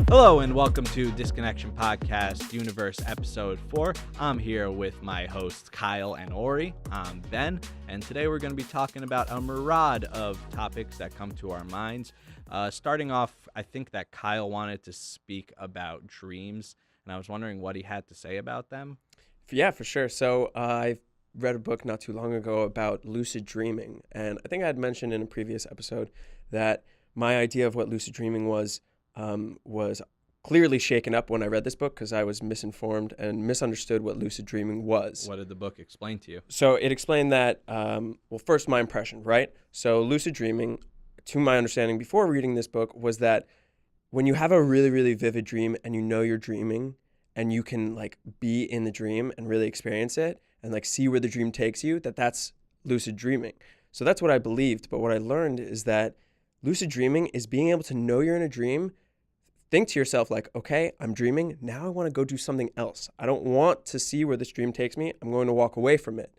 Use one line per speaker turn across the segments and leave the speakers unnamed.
Hello and welcome to Disconnection Podcast Universe Episode 4. I'm here with my hosts Kyle and Ori. I'm Ben, and today we're going to be talking about a myriad of topics that come to our minds. Starting off, I think that Kyle wanted to speak about dreams, and I was wondering what he had to say about them.
Yeah, for sure. So I read a book not too long ago about lucid dreaming, and I think I had mentioned in a previous episode that my idea of what lucid dreaming was clearly shaken up when I read this book because I was misinformed and misunderstood what lucid dreaming was.
What did the book explain to you?
So it explained that, first my impression, right? So lucid dreaming, to my understanding before reading this book, was that when you have a really, really vivid dream and you know you're dreaming and you can like be in the dream and really experience it and like see where the dream takes you, that's lucid dreaming. So that's what I believed. But what I learned is that lucid dreaming is being able to know you're in a dream, think to yourself like, okay, I'm dreaming. Now I want to go do something else. I don't want to see where this dream takes me. I'm going to walk away from it.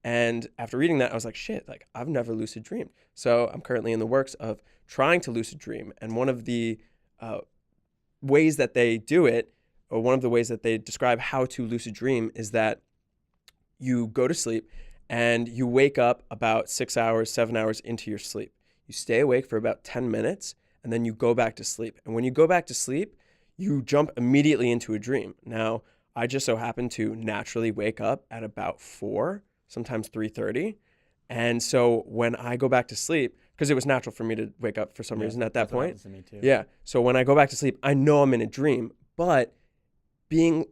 And after reading that, I was like, shit, like I've never lucid dreamed. So I'm currently in the works of trying to lucid dream. And one of the ways that they do it, or one of the ways that they describe how to lucid dream, is that you go to sleep and you wake up about 6 hours, 7 hours into your sleep. You stay awake for about 10 minutes and then you go back to sleep. And when you go back to sleep, you jump immediately into a dream. Now, I just so happen to naturally wake up at about 4, sometimes 3:30. And so when I go back to sleep, because it was natural for me to wake up for some reason at that point.
To me too.
Yeah. So when I go back to sleep, I know I'm in a dream, but being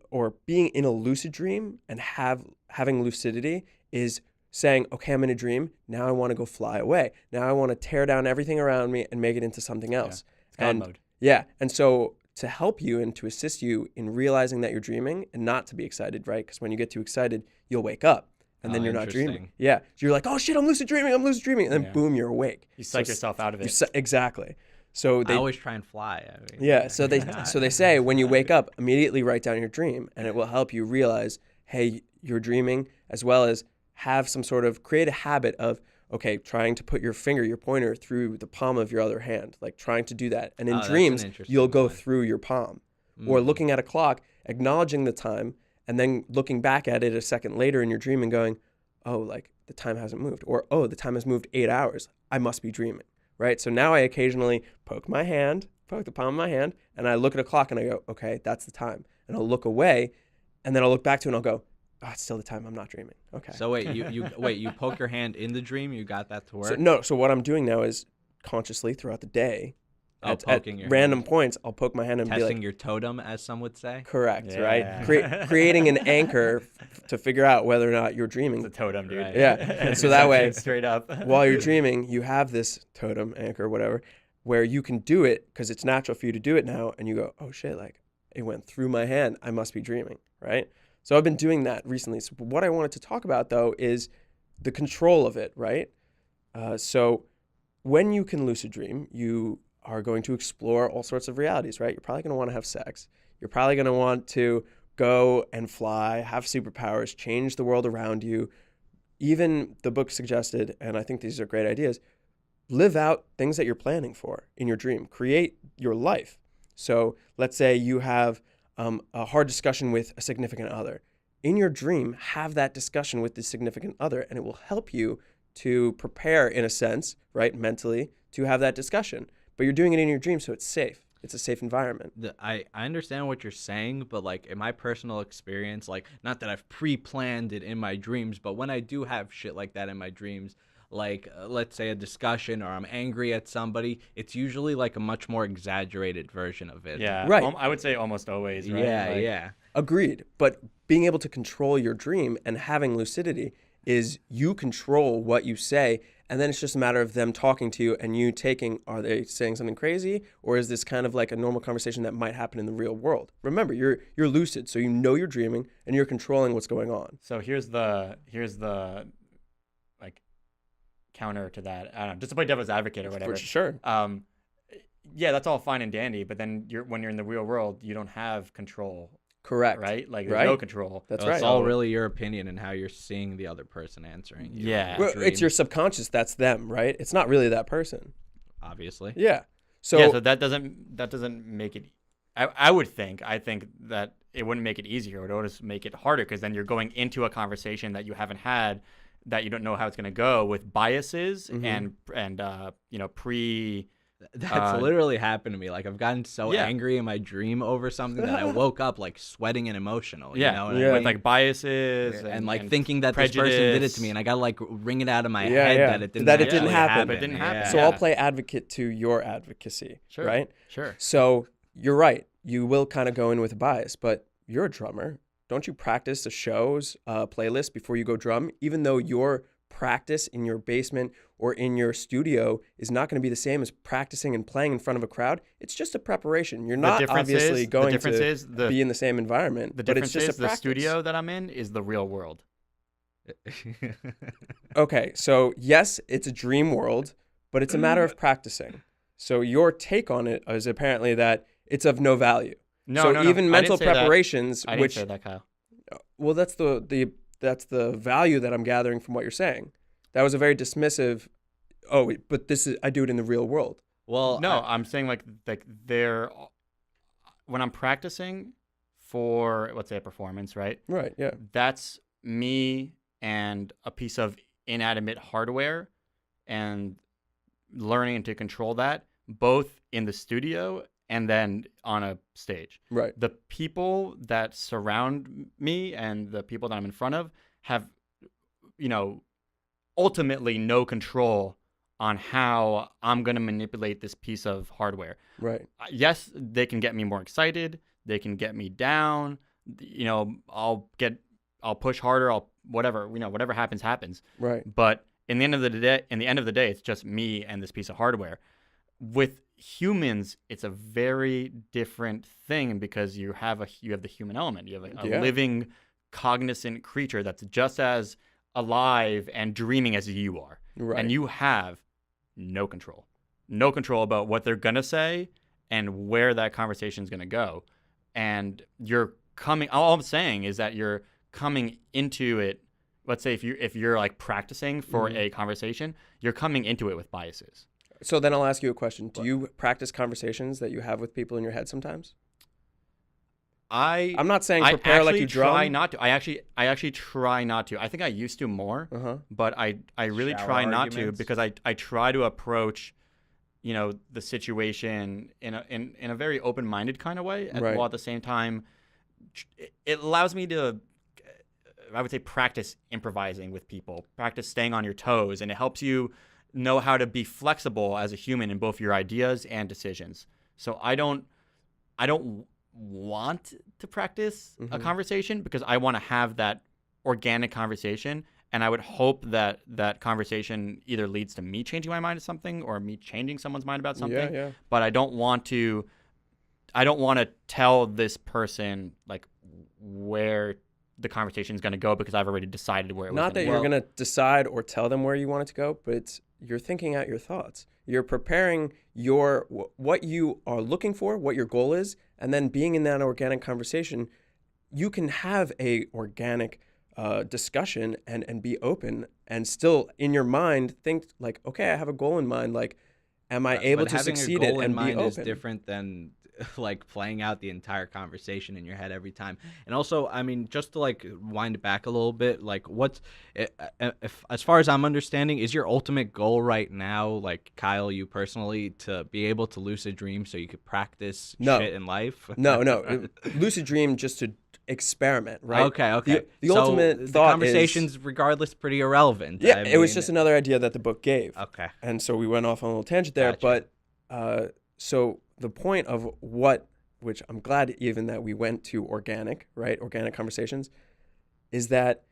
in a lucid dream and having lucidity is saying, okay, I'm in a dream. Now I want to go fly away. Now I want to tear down everything around me and make it into something else.
It's God mode.
Yeah. And so to help you and to assist you in realizing that you're dreaming and not to be excited, right? Because when you get too excited, you'll wake up and then you're not dreaming. Yeah. So you're like, oh shit, I'm lucid dreaming. And then boom, you're awake.
You psych yourself out of it.
Exactly. So
I always try and fly.
So they say when you wake up, immediately write down your dream, and it will help you realize, hey, you're dreaming, as well as have some sort of create a habit of, okay, trying to put your pointer through the palm of your other hand, like trying to do that. And in dreams, you'll go through your palm, or looking at a clock, acknowledging the time, and then looking back at it a second later in your dream and going, oh, like the time hasn't moved, or oh, the time has moved 8 hours. I must be dreaming. Right? So now I occasionally poke the palm of my hand, and I look at a clock and I go, okay, that's the time. And I'll look away, and then I'll look back to it and I'll go, oh, it's still the time. I'm not dreaming. Okay.
So wait, you poke your hand in the dream? You got that to work?
So what I'm doing now is consciously throughout the day, at random points, I'll poke my hand and be like,
testing your totem, as some would say.
Correct, right? Creating an anchor to figure out whether or not you're dreaming.
It's a totem, dude.
Right.
Yeah. And so that way,
straight up,
while you're dreaming, you have this totem, anchor, whatever, where you can do it because it's natural for you to do it now. And you go, oh shit, like it went through my hand. I must be dreaming, right? So I've been doing that recently. So what I wanted to talk about though is the control of it, right? So when you can lucid dream, you are going to explore all sorts of realities, right? You're probably going to want to have sex. You're probably going to want to go and fly, have superpowers, change the world around you. Even the book suggested, and I think these are great ideas, live out things that you're planning for in your dream. Create your life. So let's say you have a hard discussion with a significant other. In your dream, have that discussion with the significant other, and it will help you to prepare, in a sense, right, mentally, to have that discussion. But you're doing it in your dream, so it's safe. It's a safe environment.
I understand what you're saying, but like in my personal experience, like not that I've pre-planned it in my dreams, but when I do have shit like that in my dreams, like let's say a discussion or I'm angry at somebody, it's usually like a much more exaggerated version of it.
Yeah,
right.
I would say almost always, right?
Yeah,
like,
yeah.
Agreed. But being able to control your dream and having lucidity is you control what you say, and then it's just a matter of them talking to you and you taking, are they saying something crazy, or is this kind of like a normal conversation that might happen in the real world? Remember, you're lucid, so you know you're dreaming and you're controlling what's going on.
So here's the like counter to that. I don't know, just to play devil's advocate or whatever.
For sure.
Yeah, that's all fine and dandy, but then when you're in the real world, you don't have control.
Correct.
Right? Like there's no control.
That's
So
right.
It's all really your opinion and how you're seeing the other person answering you.
Yeah.
Well, it's your subconscious. That's them, right? It's not really that person.
Obviously.
Yeah.
So that doesn't make it. I would think. I think that it wouldn't make it easier. It would just make it harder because then you're going into a conversation that you haven't had, that you don't know how it's going to go, with biases and
That's literally happened to me. Like, I've gotten so
Yeah.
angry in my dream over something that I woke up like sweating and emotional. You know?
with
And
like biases
and like thinking that this person did it to me, and I gotta like ring it out of my
Yeah,
head
yeah.
that it didn't
That it
actually
didn't happen.
But it didn't happen.
Yeah.
So I'll play advocate to your advocacy,
Sure.
right?
Sure.
So you're right. You will kind of go in with a bias, but you're a drummer. Don't you practice the show's playlist before you go drum? Even though your practice in your basement or in your studio is not going to be the same as practicing and playing in front of a crowd. It's just a preparation. You're not obviously going to be in the same environment,
The
but
difference
it's just
is
a practice.
the studio that I'm in is the real world.
Okay, so yes, it's a dream world, but it's a matter of practicing. So your take on it is apparently that it's of no value.
No,
so
no,
even
I
mental
didn't say that.
preparations,
I didn't
which
say that, Kyle.
well, that's the value that I'm gathering from what you're saying. That was a very dismissive. Oh, but I do it in the real world.
Well,
No, I'm saying like they're when I'm practicing for, let's say, a performance, right?
Right. Yeah.
That's me and a piece of inanimate hardware and learning to control that, both in the studio and then on a stage.
Right.
The people that surround me and the people that I'm in front of have, ultimately no control on how I'm going to manipulate this piece of hardware.
Right.
Yes, they can get me more excited. They can get me down. I'll push harder. Whatever happens.
Right.
But in the end of the day, it's just me and this piece of hardware. With humans, it's a very different thing because you have the human element. You have a living, cognizant creature that's just as alive and dreaming as you are.
Right.
And you have no control about what they're gonna say and where that conversation is gonna go. And all I'm saying is that you're coming into it. Let's say if you're like practicing for a conversation, you're coming into it with biases.
So then I'll ask you a question. Do you practice conversations that you have with people in your head sometimes? I'm not saying prepare like you drum.
I try not to. I actually try not to. I think I used to more, but I really
Shower
try not
arguments.
to because I try to approach, the situation in a very open-minded kind of way,
Right.
while at the same time, it allows me to, I would say, practice improvising with people, practice staying on your toes, and it helps you know how to be flexible as a human in both your ideas and decisions. So I don't want to practice a conversation because I want to have that organic conversation, and I would hope that that conversation either leads to me changing my mind to something or me changing someone's mind about something.
Yeah.
But I don't want to tell this person like where the conversation is going to go because I've already decided where it was
Not that
gonna
you're
go.
going to decide or tell them where you want it to go, but you're thinking out your thoughts. You're preparing what you are looking for, what your goal is, and then being in that organic conversation, you can have a organic discussion and be open and still in your mind think like, okay, I have a goal in mind. Like, am I able
but
to
having
succeed
a goal
it and
in mind
be
is
open?
different than like playing out the entire conversation in your head every time. And also, I mean, just to like wind it back a little bit, like what's if as far as I'm understanding, is your ultimate goal right now, like Kyle, you personally, to be able to lucid dream so you could practice shit in life?
No. Lucid dream just to experiment, right?
Okay.
The
So
ultimate
the
thought
conversation's regardless pretty irrelevant.
Yeah,
I
it was
mean,
just another idea that the book gave.
okay.
And so we went off on a little tangent there.
Gotcha.
But so the point of which I'm glad even that we went to organic, right? Organic conversations, is that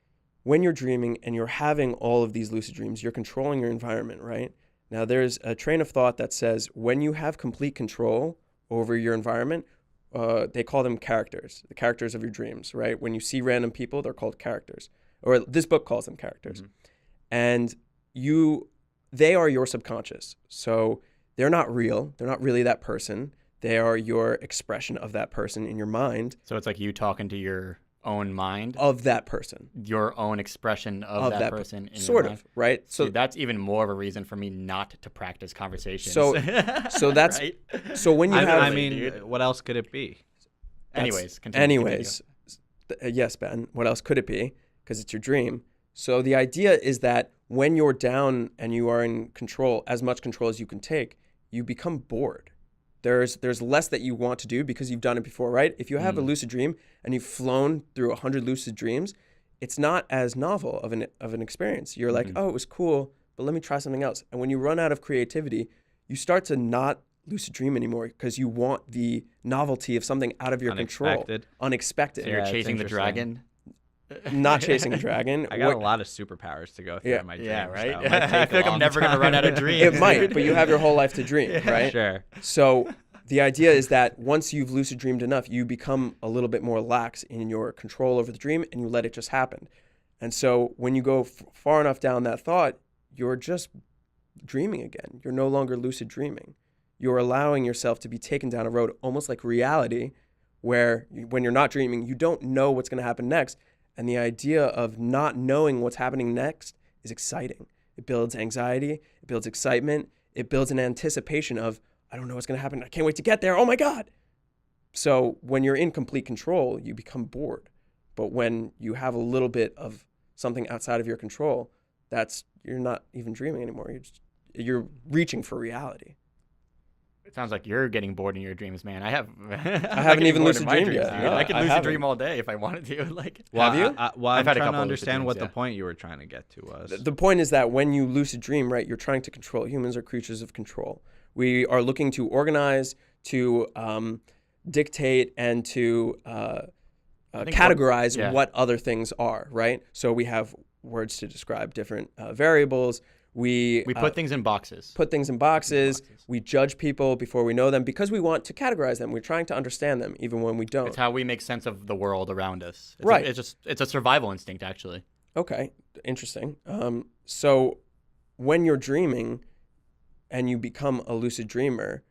when you're dreaming and you're having all of these lucid dreams, you're controlling your environment, right? Now there's a train of thought that says when you have complete control over your environment, they call them characters, the characters of your dreams, right? When you see random people, they're called characters. Or this book calls them characters. And they are your subconscious. So they're not real. They're not really that person. They are your expression of that person in your mind.
So it's like you talking to your own mind,
of that person.
your own expression of that person in
sort
your
of,
mind.
right?
So that's even more of a reason for me not to practice conversations.
So that's
right?
so when you have
I mean, what else could it be?
Continue.
Yes, Ben. What else could it be? Because it's your dream. So the idea is that when you're down and you are in control, as much control as you can take, you become bored. There's less that you want to do because you've done it before, right? If you have a lucid dream and you've flown through 100 lucid dreams, it's not as novel of an experience. You're like, oh, it was cool, but let me try something else. And when you run out of creativity, you start to not lucid dream anymore because you want the novelty of something out of your control. Unexpected.
So you're chasing the dragon?
Not chasing a dragon.
I got a lot of superpowers to go through in my dreams.
Yeah, right?
So it might
I
take
feel like
a
I'm never going to run out of dreams.
It might, but you have your whole life to dream, right?
Sure.
So the idea is that once you've lucid dreamed enough, you become a little bit more lax in your control over the dream and you let it just happen. And so when you go far enough down that thought, you're just dreaming again. You're no longer lucid dreaming. You're allowing yourself to be taken down a road almost like reality where when you're not dreaming, you don't know what's going to happen next. And the idea of not knowing what's happening next is exciting. It builds anxiety. It builds excitement. It builds an anticipation of, I don't know what's going to happen. I can't wait to get there. Oh my God. So when you're in complete control, you become bored. But when you have a little bit of something outside of your control, you're not even dreaming anymore. You're reaching for reality.
It sounds like you're getting bored in your dreams, man. I
haven't even lucid dreamed yet.
No, I could lucid dream all day if I wanted to.
Well,
have you?
I'm
had a
trying to
couple
understand
lucid
what
dreams,
the point you were trying to get to was.
The point is that when you lucid dream, right, you're trying to control. Humans are creatures of control. We are looking to organize, to dictate, and to categorize what other things are, right? So we have words to describe different variables. We
put things in boxes.
We judge people before we know them because we want to categorize them. We're trying to understand them even when we don't.
It's how we make sense of the world around us.
Right.
It's a survival instinct, actually.
Okay, interesting. So when you're dreaming and you become a lucid dreamer,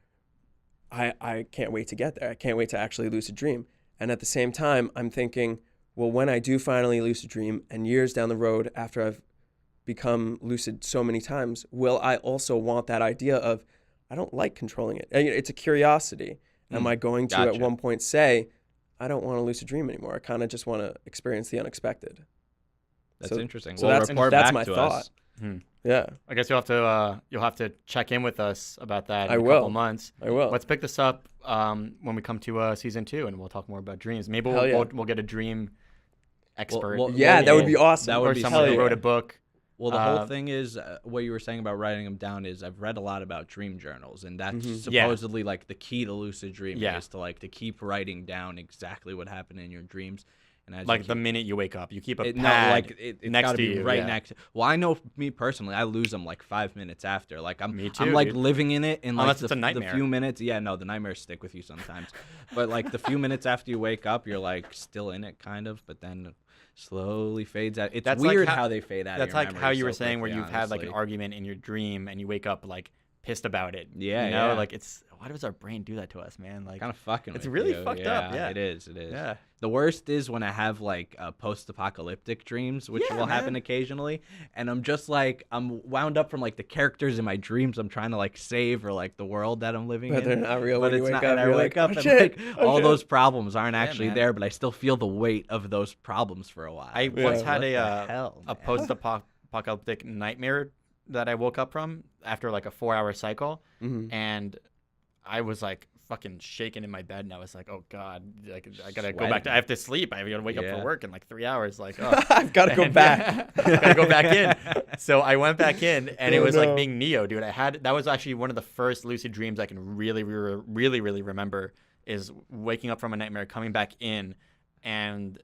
I can't wait to get there. I can't wait to actually lucid dream. And at the same time, I'm thinking, well, when I do finally lucid dream and years down the road after I've become lucid so many times, will I also want that idea of, I don't like controlling it. It's a curiosity. Am I going to at one point say, I don't want to lucid dream anymore. I kind of just want to experience the unexpected.
That's interesting.
So
that's
my thought. Yeah.
I guess you'll have to check in with us about that in a
will.
couple months.
I will.
Let's pick this up when we come to season 2, and we'll talk more about dreams. Maybe we'll get a dream expert.
That would be awesome.
That would be
someone who wrote a book.
Well, the whole thing is what you were saying about writing them down is I've read a lot about dream journals, and that's supposedly like the key to lucid dreaming is to keep writing down exactly what happened in your dreams. And as
the minute you wake up, you keep a pad
it's
next
gotta
to
be
you.
Right next. Well, I know me personally, I lose them like 5 minutes after. Like
Me too,
I'm like
dude.
living in it, and
Unless
like
it's a nightmare.
the few minutes. Yeah, no, the nightmares stick with you sometimes. But like the few minutes after you wake up, you're like still in it, kind of. But then slowly fades out. It's weird how they fade out.
That's
of your
like how you
memory
were
so
saying, where
quickly,
you've had like an
honestly.
argument in your dream, and you wake up like pissed about it.
Yeah,
you know,
yeah.
like why does our brain do that to us, man? Like
Kind of fucking.
It's
with
really
you.
fucked up. Yeah,
it is. It is.
Yeah.
The worst is when I have like post-apocalyptic dreams, which will happen occasionally, and I'm just like I'm wound up from like the characters in my dreams I'm trying to like save or like the world that I'm living in.
But they're not real.
But
when
it's
you wake
not.
up,
And I
you're
wake up
oh,
and
shit.
like
Oh,
all
shit.
those problems aren't actually
man.
there, but I still feel the weight of those problems for a while.
I once had
What the
a
hell, man?
post-apocalyptic nightmare that I woke up from after like a 4-hour cycle, and I was like fucking shaking in my bed, and I was like, oh God, like I gotta go back. I have to sleep. I gotta wake up for work in like 3 hours. Like, oh.
I've got to go back.
Gotta go back in. So I went back in, and it was like
no.
being Neo, dude. That was actually one of the first lucid dreams I can really remember, is waking up from a nightmare, coming back in, and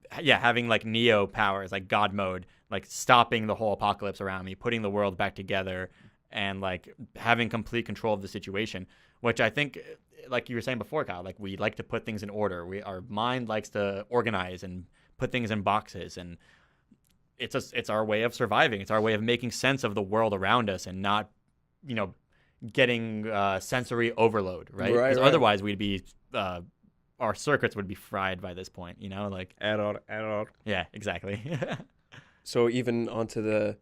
having like Neo powers, like God mode, like stopping the whole apocalypse around me, putting the world back together, and like having complete control of the situation, which I think, like you were saying before, Kyle, like we like to put things in order. Our mind likes to organize and put things in boxes, and it's our way of surviving. It's our way of making sense of the world around us and not, getting sensory overload, right? Because otherwise we'd be our circuits would be fried by this point, like
Error.
yeah, exactly.
So even onto the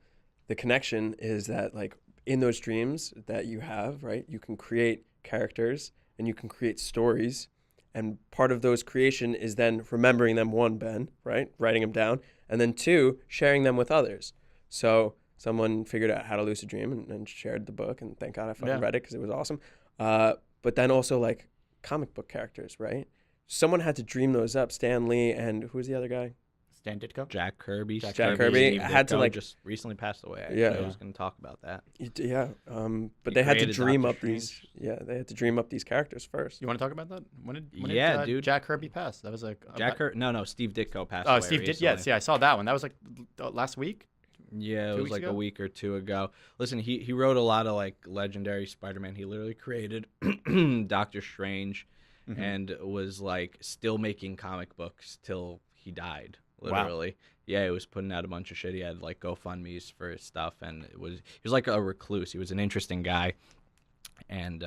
connection is that like in those dreams that you have, right, you can create characters and you can create stories. And part of those creation is then remembering them, one, Ben, right, writing them down, and then two, sharing them with others. So someone figured out how to lucid dream and shared the book, and thank God I fucking read it because it was awesome. But then also like comic book characters, right? Someone had to dream those up. Stan Lee and who was the other guy?
Stan Ditko?
Jack Kirby.
Jack Kirby. I had to like
just recently passed away. Actually.
Yeah.
I was going to talk about that.
Yeah. But
He
they had to
created
dream
Doctor
up these. Yeah, they had to dream up these characters first.
You want to talk about that? When did
dude.
Jack Kirby pass? That was like
No, Steve Ditko passed
Oh,
away
Steve
recently.
Yes, yeah, I saw that one. That was like last week.
Yeah, it
2
was
weeks
like
ago?
a week or two ago. Listen, he wrote a lot of like legendary Spider-Man. He literally created Doctor Strange and was like still making comic books till he died, literally. Wow. Yeah, he was putting out a bunch of shit. He had like GoFundMe's for his stuff, and he was like a recluse. He was an interesting guy, and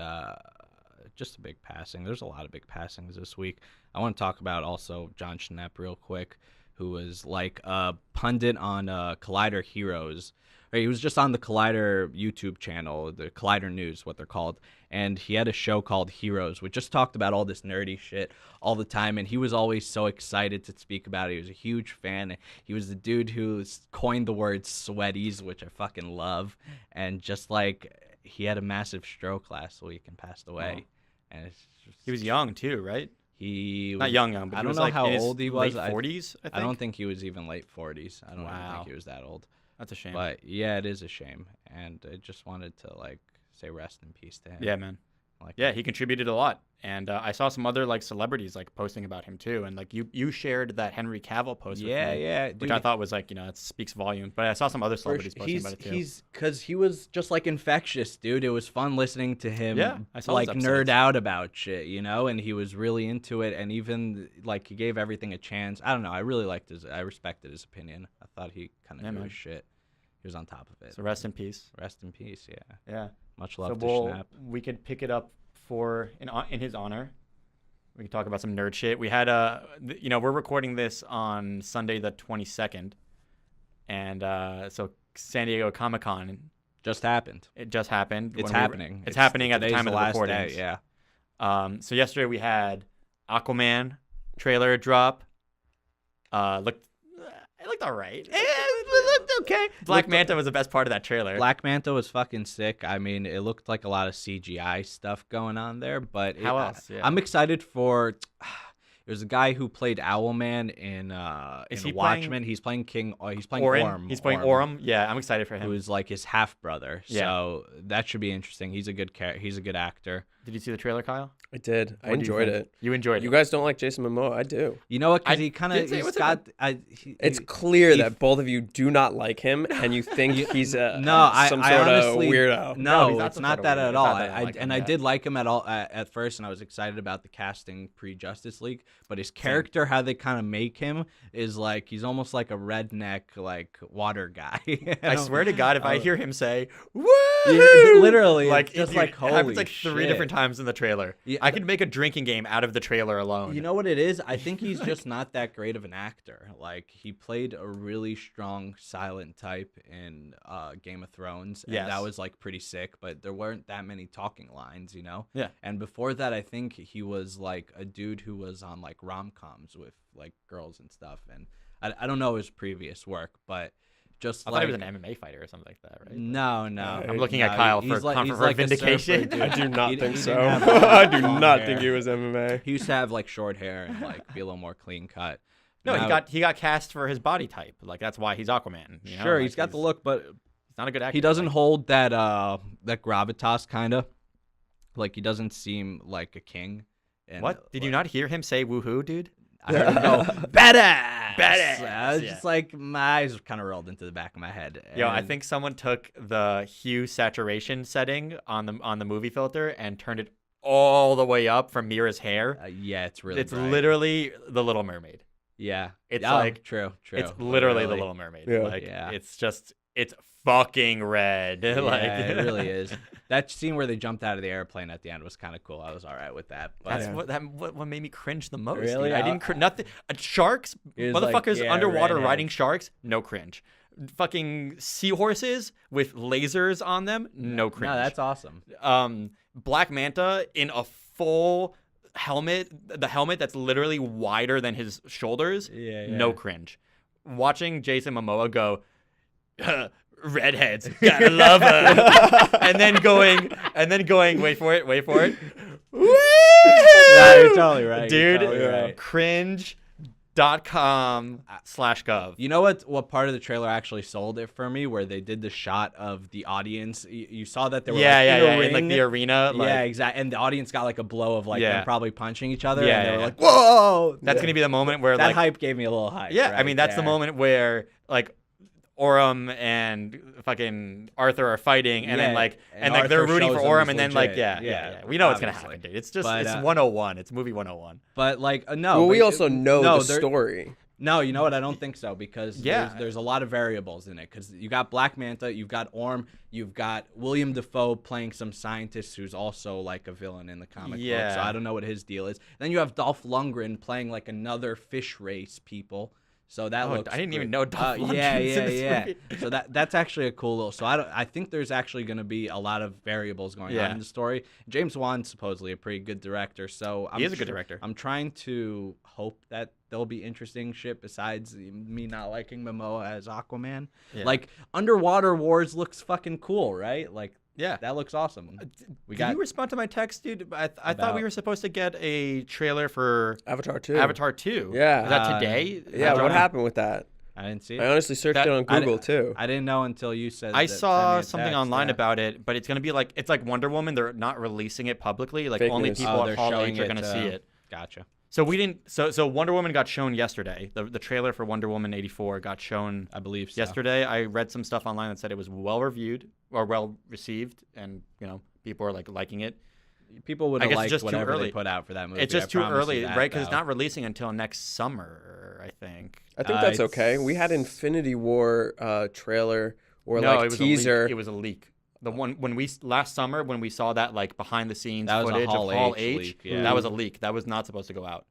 just a big passing. There's a lot of big passings this week. I want to talk about also John Schnepp real quick, who was like a pundit on Collider Heroes. He was just on the Collider YouTube channel, the Collider News, what they're called. And he had a show called Heroes, which just talked about all this nerdy shit all the time. And he was always so excited to speak about it. He was a huge fan. He was the dude who coined the word sweaties, which I fucking love. And just like he had a massive stroke last week and passed away.
Oh.
And it's just,
He was young too, right?
He was
not young, but
I
he
don't
was
know
like
how
in his
old he was.
Late 40s, I think.
I don't think he was even late 40s. I don't even
Wow.
think he was that old.
That's a shame.
But yeah, it is a shame, and I just wanted to like say rest in peace to him.
Yeah, man.
Like,
Yeah, he contributed a lot, and I saw some other like celebrities like posting about him too, and like you shared that Henry Cavill post with me,
yeah,
which
dude,
I thought was like it speaks volumes. But I saw some other celebrities posting about it too.
Because he was just like infectious, dude. It was fun listening to him,
Yeah, I saw
like
those episodes.
nerd out about shit, and he was really into it, and even like he gave everything a chance. I don't know. I really I respected his opinion. I thought he kind of knew his shit. He was on top of it.
So rest in peace.
Rest in peace. Yeah.
Yeah.
Much love to
So
Schnapp.
we could pick it up in his honor. We can talk about some nerd shit. We had we're recording this on Sunday the 22nd, and so San Diego ComicCon
Just happened.
it just happened.
It's
when
happening.
It's happening at the
Today's
time of the
last
recording.
day, yeah.
So yesterday we had Aquaman trailer drop. It looked all right.
It looked okay.
Black Manta was the best part of that trailer.
Black Manta was fucking sick. I mean, it looked like a lot of CGI stuff going on there, but
How else? Yeah.
I'm excited for. There's a guy who played Owlman in
he
Watchmen.
playing
He's playing King. He's playing
Orin.
Orm.
He's playing Orm. Yeah, I'm excited for him.
Who's like his half brother.
Yeah.
So that should be interesting. He's a good He's a good actor.
Did you see the trailer, Kyle?
I did. I
What do you
enjoyed
think?
it.
You enjoyed
You
it.
guys don't like Jason Momoa. I do.
You know what? Because
I
he kind
did
of
say it
he's
was
got.
It's clear that both of you do not like him, and you think he's some
I
sort
honestly,
of weirdo.
No,
he's not
it's
some
not
sort of
that
weirdo.
at
It's
all.
not that I like him,
I
yeah.
did like him at first, and I was excited about the casting pre-Justice League. But his character, how they kind of make him, is like he's almost like a redneck, like water guy.
I swear to God, if I hear him say "woo,"
literally,
like
just
dude,
like
it
holy
happens like 3
shit.
different times in the trailer.
Yeah,
I could make a drinking game out of the trailer alone.
You know what it is? I think he's just not that great of an actor. Like he played a really strong silent type in Game of Thrones, and
Yes.
that was like pretty sick. But there weren't that many talking lines,
Yeah.
And before that, I think he was like a dude who was on like rom-coms with like girls and stuff. And I don't know his previous work, but just
I
like
thought he was an MMA fighter or something like that, right?
no.
I'm looking at
No,
Kyle
he's
for
like- he's
for
like a
vindication.
surfer, dude.
I do not
He
think
didn't
so.
have,
I do
long
not
hair.
think he was MMA.
He used to have like short hair and like be a little more clean cut.
No,
Now-
he got cast for his body type. Like that's why he's Aquaman. You know?
Sure,
Like,
he's got the look, but
He's not a good actor.
he doesn't
like,
hold that that gravitas kind of. Like he doesn't seem like a king. And,
What? Did you not hear him say "woohoo," dude?
I heard him go badass.
Badass,
I was
yeah.
just like my eyes kind of rolled into the back of my head.
Yo, I
and-
think someone took the hue saturation setting on the movie filter and turned it all the way up from Mira's hair.
yeah, it's really.
It's
bright.
literally the Little Mermaid.
Yeah,
It's
oh,
like
true.
It's literally the Little Mermaid.
Yeah.
Like
Yeah.
it's just it's fucking red.
Yeah, it really is. That scene where they jumped out of the airplane at the end was kind of cool. I was all right with that. But
That's what made me cringe the most.
Really?
Dude. I didn't nothing. Sharks,
It was like,
motherfuckers
yeah,
underwater
redheads.
riding sharks, no cringe. Fucking seahorses with lasers on them, no cringe.
no, that's awesome.
Black Manta in a full helmet, the helmet that's literally wider than his shoulders,
Yeah.
no cringe. Watching Jason Momoa go, redheads, gotta love her, and then going, wait for it.
No, you're totally right.
Dude,
You're totally right.
cringe.com/gov.
You know what part of the trailer actually sold it for me? Where they did the shot of the audience. You saw that they were in a ring.
in like the arena.
Yeah, exactly. And the audience got like a blow of like them probably punching each other.
Yeah,
and they were
yeah.
like, "Whoa!"
That's gonna be the moment where
that
like
hype gave me a little hype.
yeah, I
right
mean that's the
there.
moment where like Orem and fucking Arthur are fighting, and then like
and
they're
Arthur
rooting for
shows them
Orem,
he's
and then like
legit.
we know what's gonna
obviously.
happen, dude. It's just
But,
it's 101. It's movie 101.
But like no.
Well, we
but-
also know
no,
the
there-
story.
No, you know what? I don't think so because
Yeah.
there's a lot of variables in it. Because you got Black Manta, you've got Orm, you've got William Dafoe playing some scientist who's also like a villain in the comic book.
Yeah.
So I don't know what his deal is. Then you have Dolph Lundgren playing like another fish race people. So that looks.
I didn't even
great.
know Dolph Lundgren's
Yeah.
in this movie.
So that's actually a cool little. So I think there's actually going to be a lot of variables going on in the story. James Wan's supposedly a pretty good director, so
He is a good director.
I'm trying to hope that there'll be interesting shit besides me not liking Momoa as Aquaman.
Yeah.
Like Underwater Wars looks fucking cool, right? Like
Yeah.
that looks awesome.
Did you respond to my text, dude? I thought we were supposed to get a trailer for
Avatar 2.
Avatar 2.
Yeah.
Is that today?
Yeah,
I don't
what
know.
happened with that?
I didn't see
I
it.
honestly searched it on Google too.
I didn't know until you said.
I
that,
saw
sent me a
something
text,
online
yeah.
about it, but it's gonna be like it's like Wonder Woman. They're not releasing it publicly. Like
Fake
only
news.
people
they're
at Hall
showing
H are
it,
gonna see it.
Gotcha.
So we didn't. So Wonder Woman got shown yesterday. The trailer for Wonder Woman 84 got shown
I believe so.
yesterday. I read some stuff online that said it was well reviewed or well received, and people are like liking it.
People would
I
have
guess it's
liked
just too
whatever
early.
they put out for that movie.
It's just
I
too
promise you
early,
that,
right? Because it's
though.
not releasing until next summer, I think.
I think that's
it's-
okay. We had Infinity War trailer or
No,
like
it was
teaser.
A leak. It was a leak. The one when last summer when we saw that like behind the scenes
That was a
footage
Hall
of Hall
H
H,
leak, yeah.
that was a leak. That was not supposed to go out.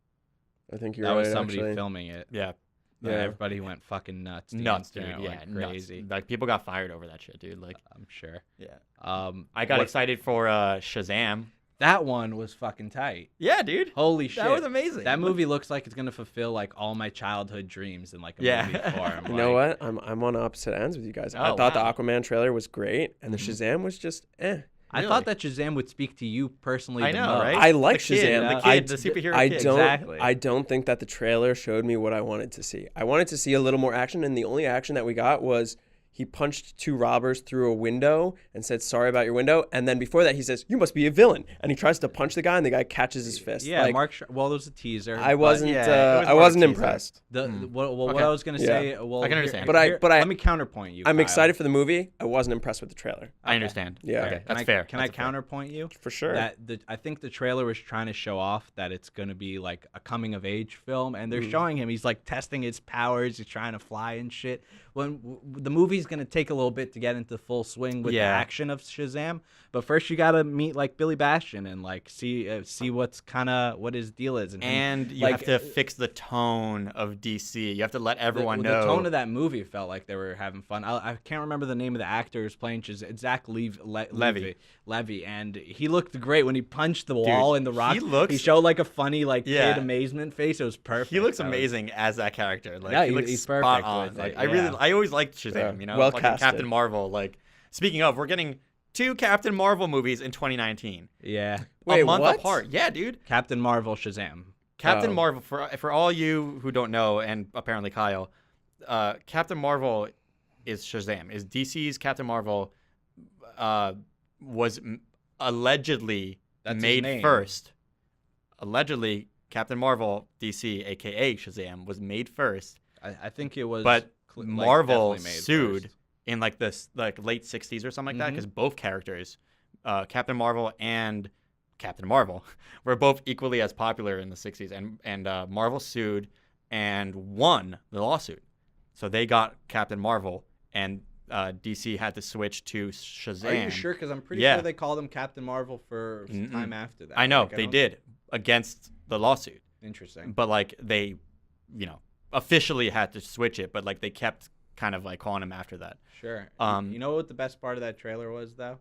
I think you're
That
right.
was somebody
actually.
filming it.
Yeah.
Yeah,
Yeah.
everybody went fucking nuts. The
Nuts, dude.
internet
Yeah,
went
nuts.
crazy.
Like people got fired over that shit, dude. Like,
I'm sure.
yeah.
I
I got excited for Shazam.
That one was fucking tight.
Yeah, dude.
Holy shit.
That was amazing.
That movie looks like it's gonna fulfill like all my childhood dreams in like a
Yeah.
movie form.
You know what? I'm on opposite ends with you guys. I
Oh,
thought
wow.
the Aquaman trailer was great, and the Shazam was just eh.
I
Really?
thought that Shazam would speak to you personally.
I
the
know,
most.
right?
I like
The kid,
Shazam.
the kid, the superhero
I
kid.
don't.
Exactly.
I don't think that the trailer showed me what I wanted to see. I wanted to see a little more action, and the only action that we got was he punched two robbers through a window and said, "Sorry about your window." And then before that, he says, "You must be a villain." And he tries to punch the guy, and the guy catches his fist.
Yeah,
Like,
Mark. Well, there was a teaser.
I
but
wasn't.
yeah, it was
I
more
wasn't
of a teaser.
impressed.
What
Okay.
I was gonna say. Well,
I can understand.
But I-
let me counterpoint you.
I'm
Kyle.
excited for the movie. I wasn't impressed with the trailer.
I understand.
Yeah.
Okay,
Can
that's
I,
fair.
Can I
That's fair.
counterpoint you?
For sure.
I think the trailer was trying to show off that it's going to be like a coming of age film, and they're showing him. He's like testing his powers. He's trying to fly and shit. When the movie's going to take a little bit to get into full swing with the
Yeah.
action of Shazam, but first you got to meet like Billy Bastion and like see what his deal is.
And you
like,
have to fix the tone of DC. You have to let everyone know.
The tone of that movie felt like they were having fun. I can't remember the name of the actor who's playing Shazam. Zach Levy, and he looked great when he punched the wall in the rock. He showed like a funny like kid amazement face. It was perfect.
He looks amazing as that character. Like
Yeah,
he looks
he's
spot
perfect
on.
with
Like
it,
I always liked Shazam.
Yeah.
You know,
Well
fucking
casted.
Captain Marvel. Like speaking of, we're getting 2 Captain Marvel movies in 2019.
Yeah,
Wait,
a month
what?
apart. Yeah, dude.
Captain Marvel, Shazam.
Captain
Oh.
Marvel, for all you who don't know, and apparently Kyle, Captain Marvel is Shazam. Is DC's Captain Marvel was allegedly
That's his
made
name.
first. Allegedly, Captain Marvel, DC, aka Shazam, was made first,
I think it was.
but
like,
Marvel
definitely made
sued
first.
in like this like late 60s or something like that
Mhm.
because both characters, Captain Marvel and Captain Marvel, were both equally as popular in the 60s, and Marvel sued and won the lawsuit. So they got Captain Marvel, and DC had to switch to Shazam.
Are you sure? Because I'm pretty
Yeah.
sure they called him Captain Marvel for some time after that.
I know
Like,
they
don't-
did against the lawsuit,
Interesting.
but like they, officially had to switch it, but like they kept kind of like calling him after that.
Sure.
Um,
You know what the best part of that trailer was, though?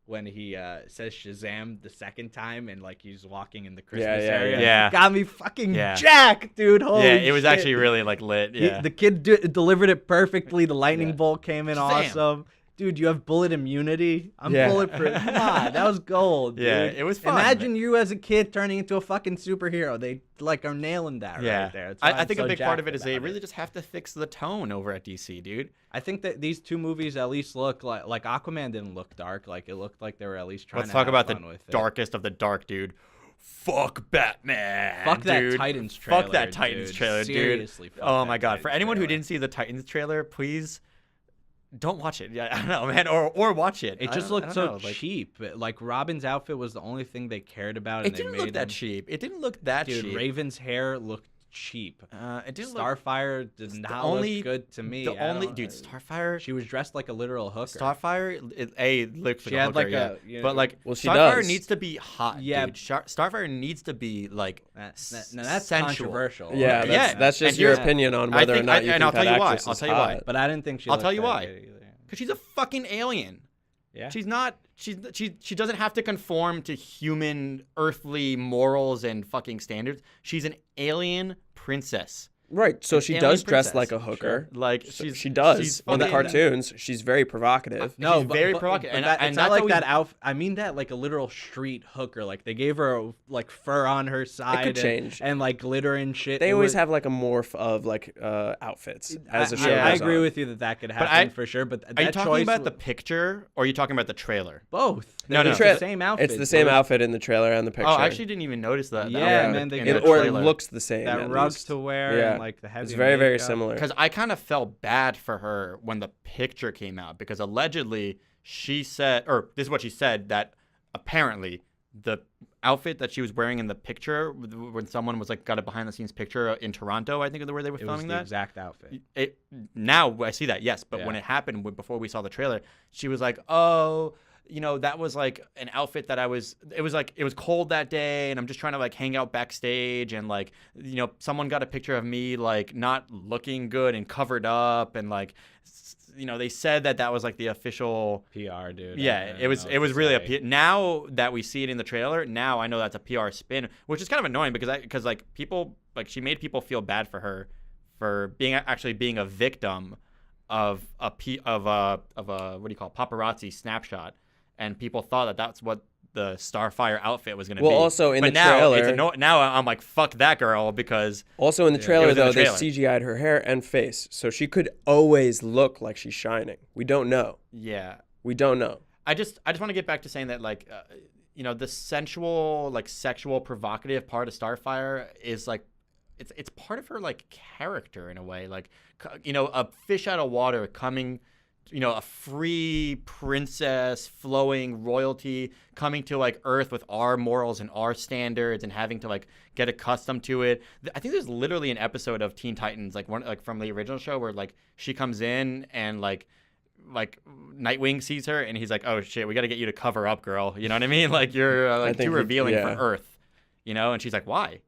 When he says Shazam the second time and like he's walking in the Christmas area.
Yeah.
Got me fucking
Yeah.
jacked, dude. Holy
Yeah, it was
shit.
actually really like lit. Yeah.
The kid delivered it perfectly. The lightning
Yeah.
bolt came in
Shazam.
awesome. Dude, you have bullet immunity. I'm
Yeah.
bulletproof. Come on, that was gold, dude.
Yeah, it was fun.
Imagine you as a kid turning into a fucking superhero. They like are nailing that right there. That's why
I
I'm
think
so
a big part of
jacked
it is they
about
really just have to fix the tone over at DC, dude.
I think that these two movies at least look like Aquaman didn't look dark. Like it looked like they were at least trying
Let's
to
talk
have
about
fun
the
with it.
darkest of the dark, dude. Fuck Batman.
Fuck that
dude.
Titans trailer.
Fuck that Titans
dude.
trailer, dude.
Seriously, fuck
Oh
that
my god.
Titans
For anyone who
trailer.
didn't see the Titans trailer, please don't watch it. Yeah, I don't know, man. Or watch it.
It
I
just
don't- I
looked
don't
so
know, like,
cheap. Like Robin's outfit was the only thing they cared about.
It
And they
didn't
made
look that
him-
cheap. It didn't look that
Dude,
cheap.
Raven's hair looked cheap.
It didn't look.
Starfire did not
only-
look good to me.
The
I
only
don't-
dude, Starfire.
She was dressed like a literal hooker.
Starfire, looks like
She
a
had
hooker,
like
yeah.
a- you know-
but like,
Well, she
Starfire
does.
needs to be hot,
Yeah.
dude. Starfire needs to be like
Now that's
sensual.
controversial.
Yeah,
Okay.
that's,
Yeah,
that's just
and
your
here's-
opinion on
I
whether or
think-
not you
and
think
I'll tell
that
you why.
actress
I'll
is
tell you why.
hot.
But I didn't think she.
I'll
looked
tell you
that
why.
good either.
Because she's a fucking alien.
Yeah.
She's not. She doesn't have to conform to human earthly morals and fucking standards. She's an alien princess.
Right, so
An
she
alien
does dress
princess.
like a hooker.
Like
So she does
She's
in the
fucking-
cartoons. She's very provocative.
No,
She's very provocative, and
it's
that's
not like
always-
that outfit. I mean that like a literal street hooker. Like they gave her like fur on her side.
could change.
and like glitter and shit.
They
It
always
was-
have like a morph of like outfits as the show
I
goes
agree
on.
with you that could happen
I-
for sure. But
Are you
that
talking
choice
about the
w-
picture or are you talking about the trailer?
both?
No, no.
It's
Tra-
the same outfit.
It's the same
dude.
outfit in the trailer and the picture.
Oh, I actually didn't even notice that.
Yeah,
in
man,
the,
they
in
get
the
it-
or it
trailer.
looks the same.
That
at
rugs
least.
to wear
Yeah.
and like the heavy.
It's very, very
makeup.
similar.
Because I kind of felt bad for her when the picture came out because allegedly she said, or this is what she said, that apparently the outfit that she was wearing in the picture when someone was like got a behind the scenes picture in Toronto, I think is where they were
It was
filming
the
that.
exact outfit.
Now I see that, yes, but when
Yeah.
it happened before we saw the trailer, she was like, "Oh, that was like an outfit that it was cold that day and I'm just trying to like hang out backstage and like someone got a picture of me like not looking good and covered up and like they said that was like the official
PR, dude.
yeah,
I
it was
don't
it
know
was
what to
really a
say.
now that we see it in the trailer, now I know that's a PR spin, which is kind of annoying because like people like she made people feel bad for her for being a victim of a what do you call it, paparazzi snapshot, and people thought that that's what the Starfire outfit was going to be.
Well, also in
but
the
now
trailer,
now I'm like, fuck that girl, because
also in the
Yeah.
trailer
It was in
though,
the
they CGI'd her hair and face, so she could always look like she's shining. We don't know.
yeah.
We don't know.
I just want to get back to saying that like the sensual, like sexual provocative part of Starfire is like it's part of her like character in a way, like a fish out of water coming, a free princess flowing royalty coming to like Earth with our morals and our standards and having to like get accustomed to it. I think there's literally an episode of Teen Titans like from the original show where like she comes in and like Nightwing sees her and he's like, "Oh shit, we got to get you to cover up, girl." You know what I mean? Like you're like
think
too revealing
yeah.
for Earth, and she's like, "Why?"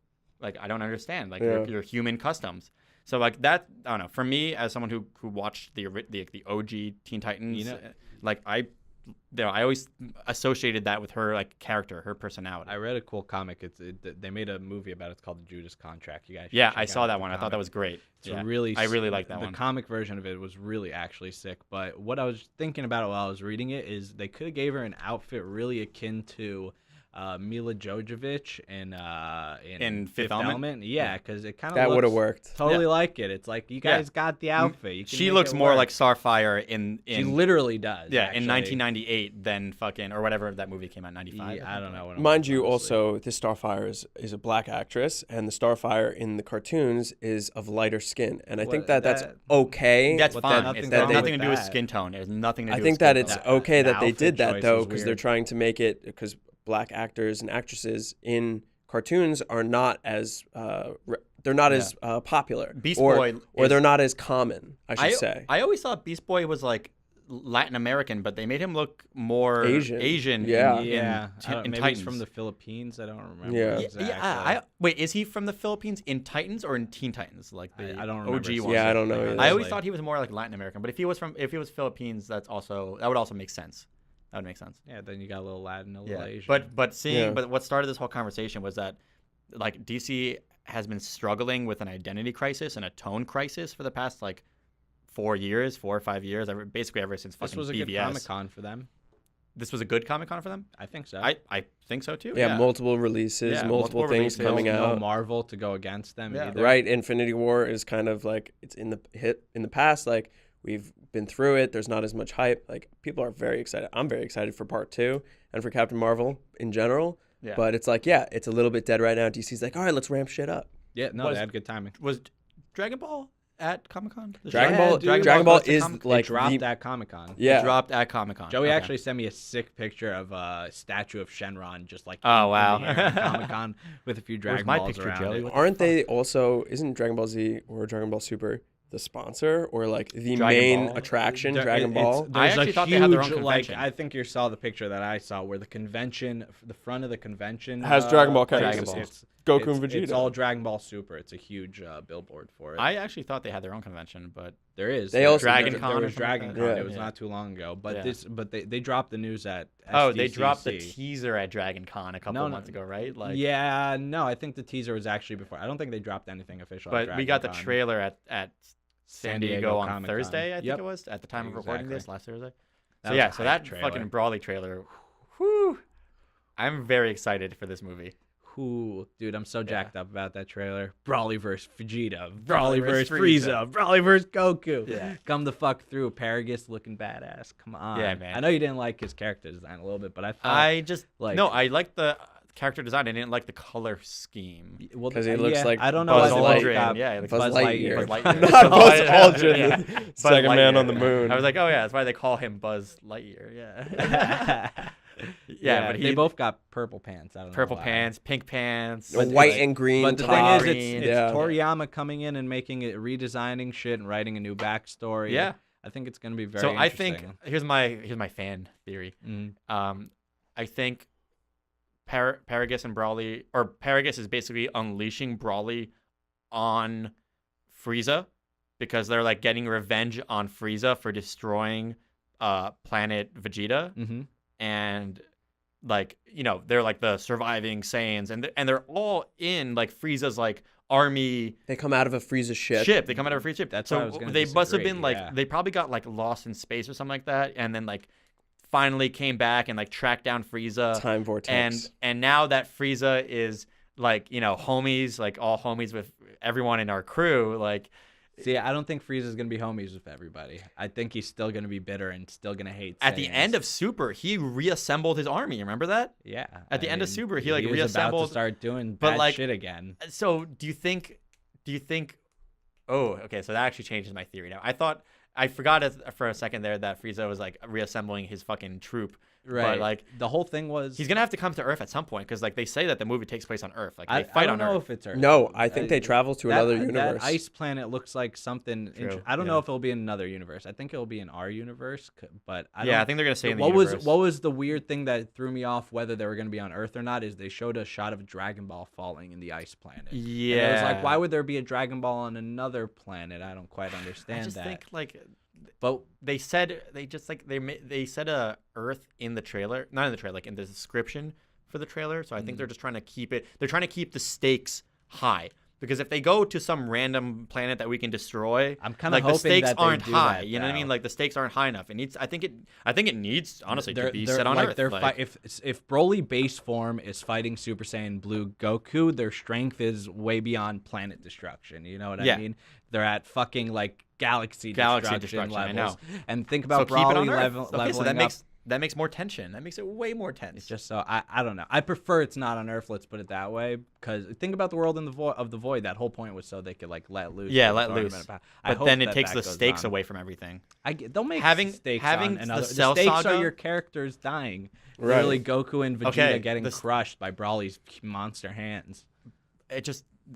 Like I don't understand. Like
Yeah.
your human customs. So like that, I don't know. For me, as someone who watched the OG Teen Titans, like I always associated that with her like character, her personality.
I read a cool comic. They made a movie about it. It's called The Judas Contract. You guys. should
Yeah,
check
I
out
saw that
the
one. I thought
comic.
that was great.
It's
Yeah.
really.
I really like that
the
one.
The comic version of it was really actually sick. But what I was thinking about it while I was reading it is they could have gave her an outfit really akin to Mila Jovovich in
Fifth Element?
Yeah, because it kind of
That would have worked.
Totally
Yeah.
like it. It's like you guys got the outfit. You can
She
make
looks
it
more
work.
like Starfire in
She literally does.
yeah,
actually.
in 1998 than fucking or whatever that movie came out 95.
Yeah, I don't know. What it
Mind
was,
you,
honestly.
also, this Starfire is a black actress, and the Starfire in the cartoons is of lighter skin. And I think
What-
that's
that-
okay.
That's
What
fine.
that-
It's
nothing's
got
wrong
nothing to
with
do with
that.
skin tone. It has nothing to do
I
with
think
skin
that
tone.
it's
That-
okay
the
that they
outfit
did that,
choice
though,
was
because they're
weird.
trying to make it, because black actors and actresses in cartoons are not as they're not as popular,
Beast
or
Boy
or
is-
they're not as common, I should say.
I always thought Beast Boy was like Latin American, but they made him look more
Asian.
Yeah.
Yeah,
in
maybe
Titans.
he's from the Philippines. I don't remember.
Yeah.
Exactly.
Wait, is he from the Philippines in Titans or in Teen Titans? Like the
I don't remember.
OG one.
Yeah, I don't know either.
I always thought he was more like Latin American, but if he was Philippines, that would also make sense. That would make sense.
Yeah, then you got a little Latin, a little Asian.
But what started this whole conversation was that like DC has been struggling with an identity crisis and a tone crisis for the past like 4 or 5 years, basically ever since fucking
this was a
BVS.
good Comic-Con for them.
This was a good Comic-Con for them?
I think so.
I think so too.
Yeah, multiple releases,
Yeah,
multiple things
releases.
coming
no
out.
Marvel to go against them either.
Right, Infinity War is kind of like it's in the past. Like we've been through it. There's not as much hype. Like people are very excited. I'm very excited for Part 2 and for Captain Marvel in general.
Yeah.
But it's like, yeah, it's a little bit dead right now. DC's like, all right, let's ramp shit up.
Yeah, no, they had good timing.
Was Dragon Ball at Comic-Con?
Dragon
Yeah,
Ball
dude.
is like
It dropped
the-
at Comic-Con.
Yeah.
It dropped at Comic-Con.
Joey
Okay.
actually sent me a sick picture of a statue of Shenron just like
Oh,
in
wow.
the air at Comic-Con with a few Dragon
my
Balls
picture,
around
Joey?
it.
What-
Aren't they also? Isn't Dragon Ball Z or Dragon Ball Super the sponsor or like the
Dragon
main
Ball?
attraction?
There-
Dragon Ball.
I
There's
actually
a
thought
huge,
they had their own
like,
convention.
I think you saw the picture that I saw where the front of the convention
Has Dragon Ball
place,
characters.
Dragon
it's-
Goku
it's-
and Vegeta.
It's all Dragon Ball Super. It's a huge billboard for it.
I actually thought they had their own convention, but
There is.
They also-
Dragon
there
Con or
was
something
Dragon
like
Con.
that?
It was
Yeah.
not too long ago. But
Yeah.
they dropped the news at
they dropped the
SDCC.
teaser at Dragon Con a couple
No,
of
no.
months ago, right? Like,
Yeah, no, I think the teaser was actually before. I don't think they dropped anything official. at
but we got the
Dragon Con.
trailer at San Diego on
Comic-Con.
Thursday, I think
Yep.
it was, at the time of recording
Exactly.
this, last Thursday.
That
So
was
yeah,
a
so
hype
that
trailer.
fucking Brawly trailer, whew, I'm very excited for this movie.
Who, dude, I'm so
Yeah.
jacked up about that trailer. Brawly vs. Vegeta,
Brawly
Brawly
vs.
vs. Frieza, Brawly vs. Goku.
Yeah.
Come the fuck through. Paragus looking badass. Come on.
Yeah, man.
I know you didn't like his character design a little bit, but I thought
I just
like-
no, I liked the character design. I didn't like the color scheme.
well,
'Cause he looks like
I don't know
Buzz
why they both
Lightyear.
got
Yeah, like
Buzz Lightyear.
Buzz Lightyear.
Not Buzz
Yeah.
Aldrin,
Yeah.
the
Buzz
second man on the
Lightyear.
moon.
I was like, oh yeah, that's why they call him Buzz Lightyear. Yeah. Yeah, but
they
he
both got purple pants. I don't know
purple
why.
pants, pink pants,
A white and green
But the
top.
thing is,
green.
it's
Yeah.
Toriyama coming in and making it, redesigning shit and writing a new backstory.
Yeah.
I think it's gonna be very.
So I think
interesting.
here's my fan theory.
Mhm.
I think Paragus and Brawly, or Paragus is basically unleashing Brawly on Frieza because they're like getting revenge on Frieza for destroying planet Vegeta,
Mhm.
and like, you know, they're like the surviving Saiyans, and they're all in like Frieza's like army
They come out of a Frieza ship.
They come out of a free ship.
That's why I
so
was gonna
they must have
disagree,
been like
yeah.
they probably got like lost in space or something like that, and then like finally came back and like tracked down Frieza.
Time vortex.
And now that Frieza is like, you know, homies, like all homies with everyone in our crew, like
See, I don't think Frieza's gonna be homies with everybody. I think he's still gonna be bitter and still gonna hate.
at the
Saiyans.
end of Super, he reassembled his army. Remember that?
yeah,
at the end of Super, he, like,
was about
reassembled-
to start doing
but,
bad
like,
shit again.
So do you think? Oh, okay. So that actually changes my theory now. I forgot for a second there that Frieza was like reassembling his fucking troop.
Right,
But like
the whole thing was
he's gonna have to come to Earth at some point because like they say that the movie takes place on Earth. Like
I
they fight
don't
on
know
Earth.
if it's Earth.
No, I think they travel to another universe.
That ice planet looks like something.
True,
I don't
yeah.
know if it'll be in another universe. I think it'll be in our universe, but I
Yeah, I
don't-
think they're gonna stay in the
what
universe.
was the weird thing that threw me off whether they were going to be on Earth or not is they showed a shot of Dragon Ball falling in the ice planet.
Yeah,
And it was like, why would there be a Dragon Ball on another planet? I don't quite understand
I just
that.
think like
But
they said they said a Earth in the trailer, not in the trailer, like in the description for the trailer. So I think they're just trying to keep it. They're trying to keep the stakes high because if they go to some random planet that we can destroy,
I'm kind of
like the
hoping
stakes
that they
aren't
do
high.
that,
You know what I mean?
though.
Like the stakes aren't high enough. It needs. I think it needs honestly to be
they're
set on
like
Earth.
they're
like,
if Broly base form is fighting Super Saiyan Blue Goku, their strength is way beyond planet destruction. You know what
Yeah.
I mean? They're at fucking like galaxy destruction
I
levels.
know.
And think
so
about
keep it on
Broly
Earth.
leveling
Okay, so that
up.
makes more tension. That makes it way more tense.
It's just so I don't know. I prefer it's not on Earth. Let's put it that way. Because think about the world in the of the void. That whole point was so they could like let loose.
Yeah,
the
let
tournament.
loose.
I
But
hope
then it
that
takes
that
the
goes
stakes
on.
away from everything.
They'll make
Having
stakes
the
the
Cell
stakes
Saga-
are your characters dying.
Right.
Literally, Goku and Vegeta
Okay,
getting
the-
crushed by Brawly's monster hands.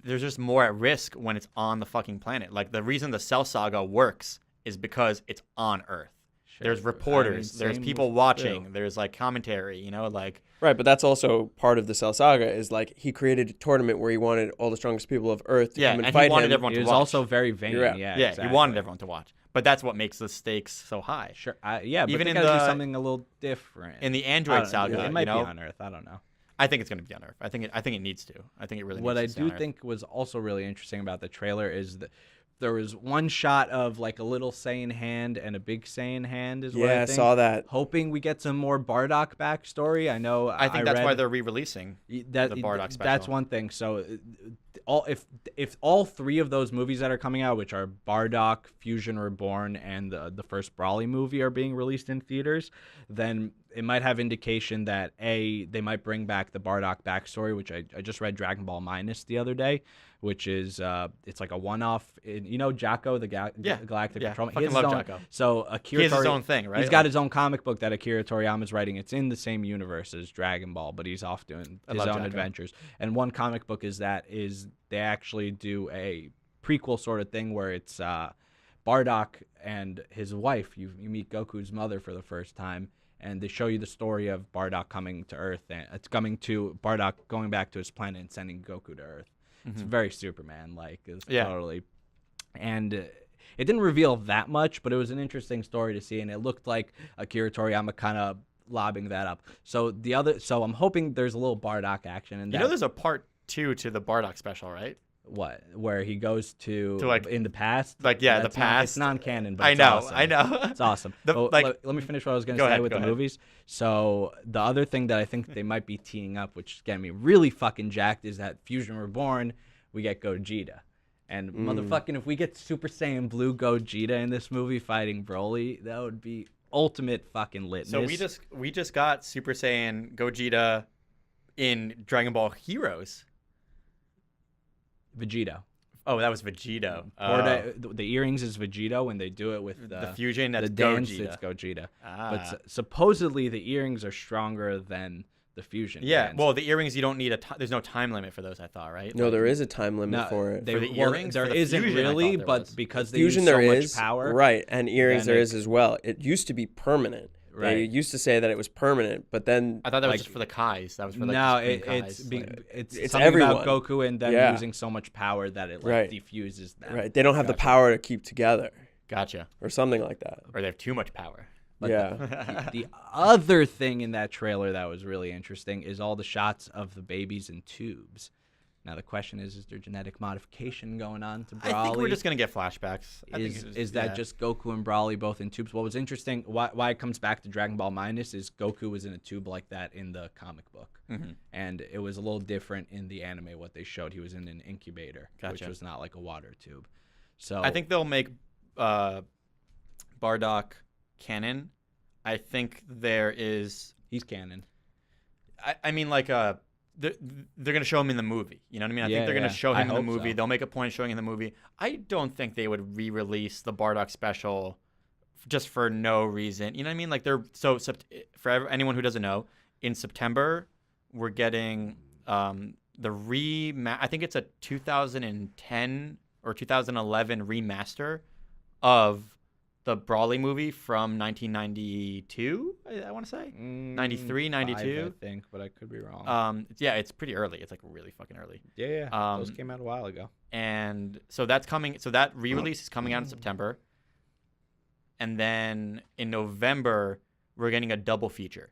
There's just more at risk when it's on the fucking planet. Like the reason the Cell Saga works is because it's on Earth.
Sure.
There's reporters. There's
same
people
with
watching.
Boo.
There's like commentary. You know, like
Right, but that's also part of the Cell Saga. Is like he created a tournament where he wanted all the strongest people of Earth to come and
and
fight
he wanted
him.
everyone
He
to
was
watch.
also very vain.
Yeah.
Yeah,
yeah,
exactly.
he wanted everyone to watch. But that's what makes the stakes so high.
Sure. Yeah, but
Even
they
in
gotta do
the-
something a little different.
In the
I
Android
don't know,
saga,
it might
you know,
be on Earth. I don't know.
I think it's going to be on Earth. I think it needs to. I think it really.
What I
needs to stay
do
on Earth.
think was also really interesting about the trailer is that there was one shot of like a little Saiyan hand and a big Saiyan hand. Is what
Yeah,
I
I
think.
saw that.
Hoping we get some more Bardock backstory. I know.
I think that's why
read
they're re-releasing
that
the Bardock special.
That's one thing. So, if all three of those movies that are coming out, which are Bardock, Fusion Reborn, and the first Brawly movie, are being released in theaters, then it might have indication that they might bring back the Bardock backstory, which I just read Dragonball Minus the other day, which is it's like a one-off. You know, Jocko, the Galactic Patrolman.
Fucking love Jocko.
So Akira
He has his own thing, right?
He's got his own comic book that Akira Toriyama's writing. It's in the same universe as Dragon Ball, but he's off doing his own
Jocko.
adventures. And one comic book is they actually do a prequel sort of thing where it's Bardock and his wife. You meet Goku's mother for the first time, and they show you the story of Bardock coming to Earth, and it's coming to Bardock going back to his planet and sending Goku to Earth. It's very Superman-like. It's totally. And it didn't reveal that much, but it was an interesting story to see, and it looked like Akira Toriyama kind of lobbing that up. So I'm hoping there's a little Bardock action in that.
You know, there's a part 2 to the Bardock special, right?
What? Where he goes to
like
in the past?
Like the
It's
past.
non-canon, but
I
it's
know,
awesome.
I know.
It's awesome. Let me finish what I was going to
Go
say
ahead,
with
go
the
ahead.
movies. So the other thing that I think they might be teeing up, which is getting me really fucking jacked, is that Fusion Reborn, we get Gogeta. And motherfucking, if we get Super Saiyan Blue Gogeta in this movie fighting Broly, that would be ultimate fucking litness.
So we just got Super Saiyan Gogeta in Dragon Ball Heroes.
Vegito.
Oh, that was Vegito.
The earrings is Vegito when they do it with
the fusion. That's
the dance.
Gogeta.
It's Gogeta.
Ah.
But supposedly the earrings are stronger than the fusion.
Yeah,
dance.
well, the earrings, you don't need there's no time limit for those, I thought, right?
No, there is a time limit for it.
For the earrings?
there
For the
isn't
fusion, I
really,
thought there
but
was.
because they
Fusion
use so
there
much
is,
power,
right, and earrings
then
there
it-
is as well. It used to be permanent.
Right.
They used to say that it was permanent, but then
I thought that was
like-
just for the Kais. That was for like
no,
the Supreme Kais.
it's
It's
something about
everyone.
Goku and them
Yeah.
using so much power that it
Right.
defuses them.
right, they don't have the
Gotcha.
power to keep together
Gotcha.
or something like that.
Or they have too much power.
But
Yeah.
the other thing in that trailer that was really interesting is all the shots of the babies in tubes. Now the question is there genetic modification going on to Brawly?
I think we're just going to get flashbacks. I think
Is
it's
is that just Goku and Brawly both in tubes? What was interesting, why it comes back to Dragon Ball Minus is Goku was in a tube like that in the comic book. And it was a little different in the anime what they showed. He was in an incubator, which
Gotcha.
was not like a water tube. So
I think they'll make Bardock canon. I think there is.
he's canon.
I mean, like they're gonna show him in the movie. You know what I mean? I
Yeah,
think they're gonna
yeah.
show
I
him in the
hope
movie.
so.
They'll make a point of showing him in the movie. I don't think they would re-release the Bardock special just for no reason. You know what I mean? Like for anyone who doesn't know, in September we're getting I think it's a 2010 or 2011 remaster of the Brawly movie from 1992, I want to say. 93, 92.
5, I think, but I could be wrong.
Yeah, it's pretty early. It's like really fucking early.
Yeah. Those came out a while ago.
And so that's coming. So that re-release is coming out in September. And then in November, we're getting a double feature.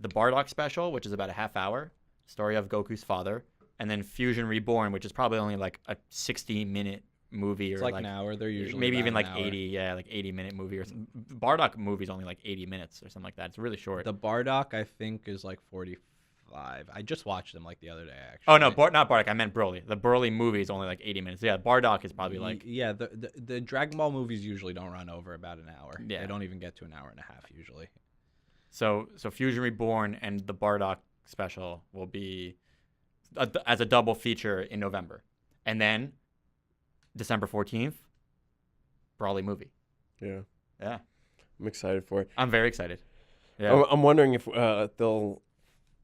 The Bardock special, which is about a half hour, story of Goku's father. And then Fusion Reborn, which is probably only like a 60-minute movie.
It's
or
like an hour. They're usually
maybe
about
even like
an hour.
80, yeah, like 80-minute movie or something. Bardock movie's only like 80 minutes or something like that. It's really short.
The Bardock, I think, is like 45. I just watched them like the other day, actually.
Oh no, not Bardock. I meant Broly. The Broly movie is only like 80 minutes. Yeah, Bardock is probably like.
Yeah, the Dragon Ball movies usually don't run over about an hour.
Yeah.
They don't even get to an hour and a half usually.
So Fusion Reborn and the Bardock special will be as a double feature in November, and then December 14th, Brawly movie.
Yeah,
Yeah,
I'm excited for it.
I'm very excited. Yeah,
I'm wondering if they'll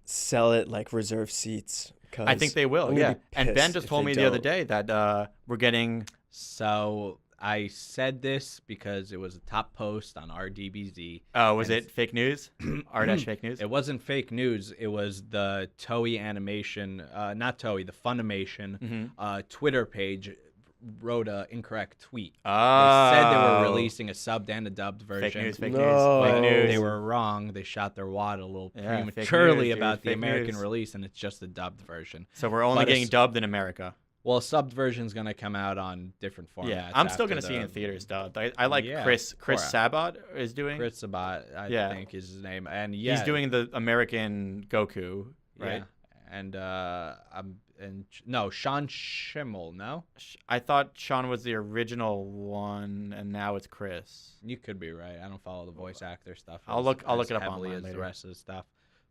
sell it like reserve seats.
I think they will.
I'm gonna
Yeah,
be
and Ben
pissed
just
if
told
they
me the other
don't.
day that we're getting.
So I said this because it was a top post on RDBZ.
Oh, was it fake news? R-fake news?
It wasn't fake news. It was the Toei animation, not Toei, the Funimation Twitter page wrote an incorrect tweet.
Oh.
They said they were releasing a subbed and a dubbed version.
Fake news, fake
No.
news, fake news.
They were wrong. They shot their wad a little
Yeah, fake
prematurely
news, dude,
about the
fake
American
news.
release, and it's just the dubbed version.
So we're only
But
getting dubbed in America.
Well, a subbed version is going to come out on different formats.
Yeah, I'm still
after
going to see it in
the-
theaters dubbed. I like
Yeah,
Chris
Cora.
Sabat is doing.
Chris Sabat, I
Yeah.
think is his name, and yeah,
He's doing the American Goku, right?
Yeah. And no, Sean Schimmel. No,
I thought Sean was the original one, and now it's Chris.
you could be right. I don't follow the voice actor stuff.
I'll
as-
look
as
it up
heavily
online
as
later.
the rest of the stuff.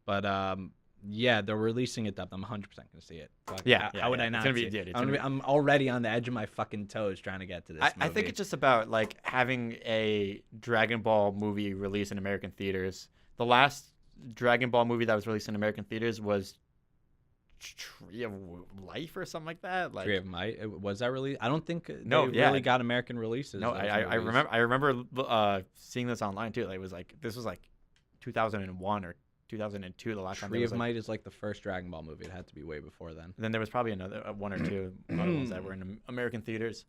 But yeah, they're releasing it dubbed. I'm 100% gonna see it. Fuck,
Yeah,
how would I
it's
not?
gonna be-
see it?
dude, it's
I'm,
gonna
gonna be- I'm already on the edge of my fucking toes trying to get to this.
I think
movie.
it's just about like having a Dragon Ball movie released in American theaters. The last Dragon Ball movie that was released in American theaters was Tree of Life or something like that. Like
Tree of Might. Was that really? I don't think
No,
they
yeah.
really got American releases.
no,
those
I
movies.
remember seeing this online too. Like it was like this was like 2001 or 2002 the last time.
Tree
there
of
was, like,
Might is like the first Dragon Ball movie. It had to be way before then.
then there was probably another one or two other ones that were in American theaters.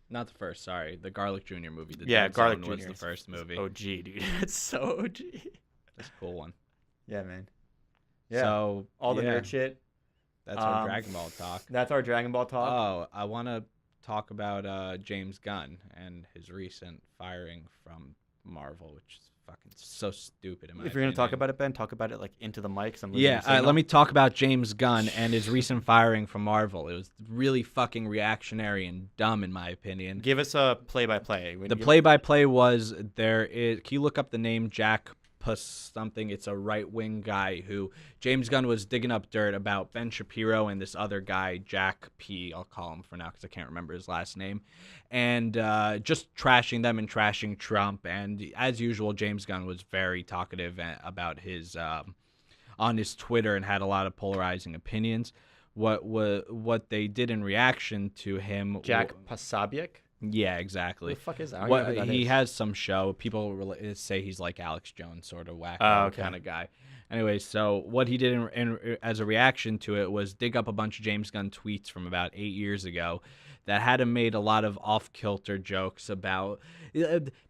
Not the first. Sorry, the Garlic Jr. movie. The
Yeah,
Dead
Garlic
Zone
Jr.
was the first movie.
OG, dude. It's so OG.
That's a cool one.
Yeah, man. Yeah.
So
all the
yeah,
nerd shit.
That's our Dragon Ball talk.
That's our Dragon Ball talk.
Oh, I want to talk about James Gunn and his recent firing from Marvel, which is fucking so stupid. In my
If you're gonna talk
opinion.
about it, Ben, talk about it like into the mics.
Yeah, let me talk about James Gunn and his recent firing from Marvel. It was really fucking reactionary and dumb, in my opinion.
give us a play-by-play.
The play-by-play was there is. Can you look up the name Jack Puss something? It's a right-wing guy who James Gunn was digging up dirt about Ben Shapiro and this other guy Jack P. I'll call him for now because I can't remember his last name, and just trashing them and trashing Trump. And as usual, James Gunn was very talkative about his on his Twitter and had a lot of polarizing opinions. What they did in reaction to him,
Jack Posobiec.
yeah,
Who
exactly.
the fuck is that? I don't know who that
He
is.
has some show. People say he's like Alex Jones, sort of wacko
Oh, okay.
kind of guy. Anyway, so what he did as a reaction to it was dig up a bunch of James Gunn tweets from about 8 years ago that had him made a lot of off-kilter jokes about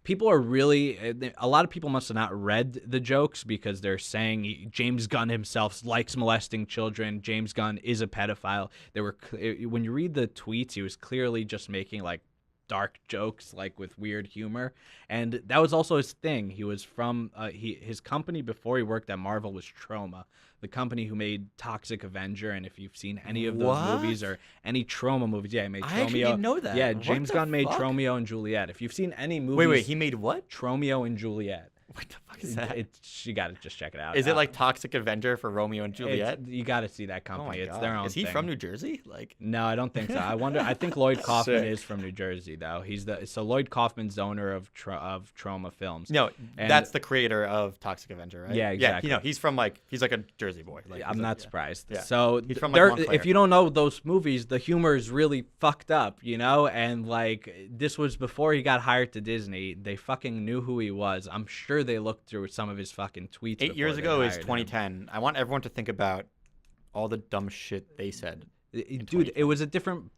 people are really a lot of people must have not read the jokes because they're saying James Gunn himself likes molesting children. James Gunn is a pedophile. When you read the tweets, he was clearly just making like dark jokes like with weird humor, and that was also his thing. He was from his company before he worked at Marvel was Troma, the company who made Toxic Avenger. And if you've seen any of those
What?
movies or any Troma movies, yeah, he made
I
Tromeo.
actually didn't know that.
Yeah,
What
James
the
Gunn made
fuck?
Tromeo and Juliet. If you've seen any movies,
Wait, he made what?
Tromeo and Juliet.
What the fuck is that?
You got to just check it out.
Is it like Toxic Avenger for Romeo and
it's-
Juliet?
You got to see that
Oh my
company. It's
God.
their own.
Is he
thing.
from New Jersey? Like,
No, I don't think so. I wonder. I think Lloyd Kaufman
Sick.
is from New Jersey, though. So Lloyd Kaufman's the owner of Troma Films.
no,
And-
that's the creator of Toxic Avenger, right?
Yeah, exactly.
Yeah, he's from he's like a Jersey boy. Like,
I'm
he's
not
like,
surprised.
Yeah.
So
He's from, like, Montclair.
if you don't know those movies, the humor is really fucked up, you know. And like this was before he got hired to Disney. They fucking knew who he was. I'm sure they looked through some of his fucking tweets.
8
before
years
they
ago is
hired him.
2010. I want everyone to think about all the dumb shit they said.
Dude, it was a different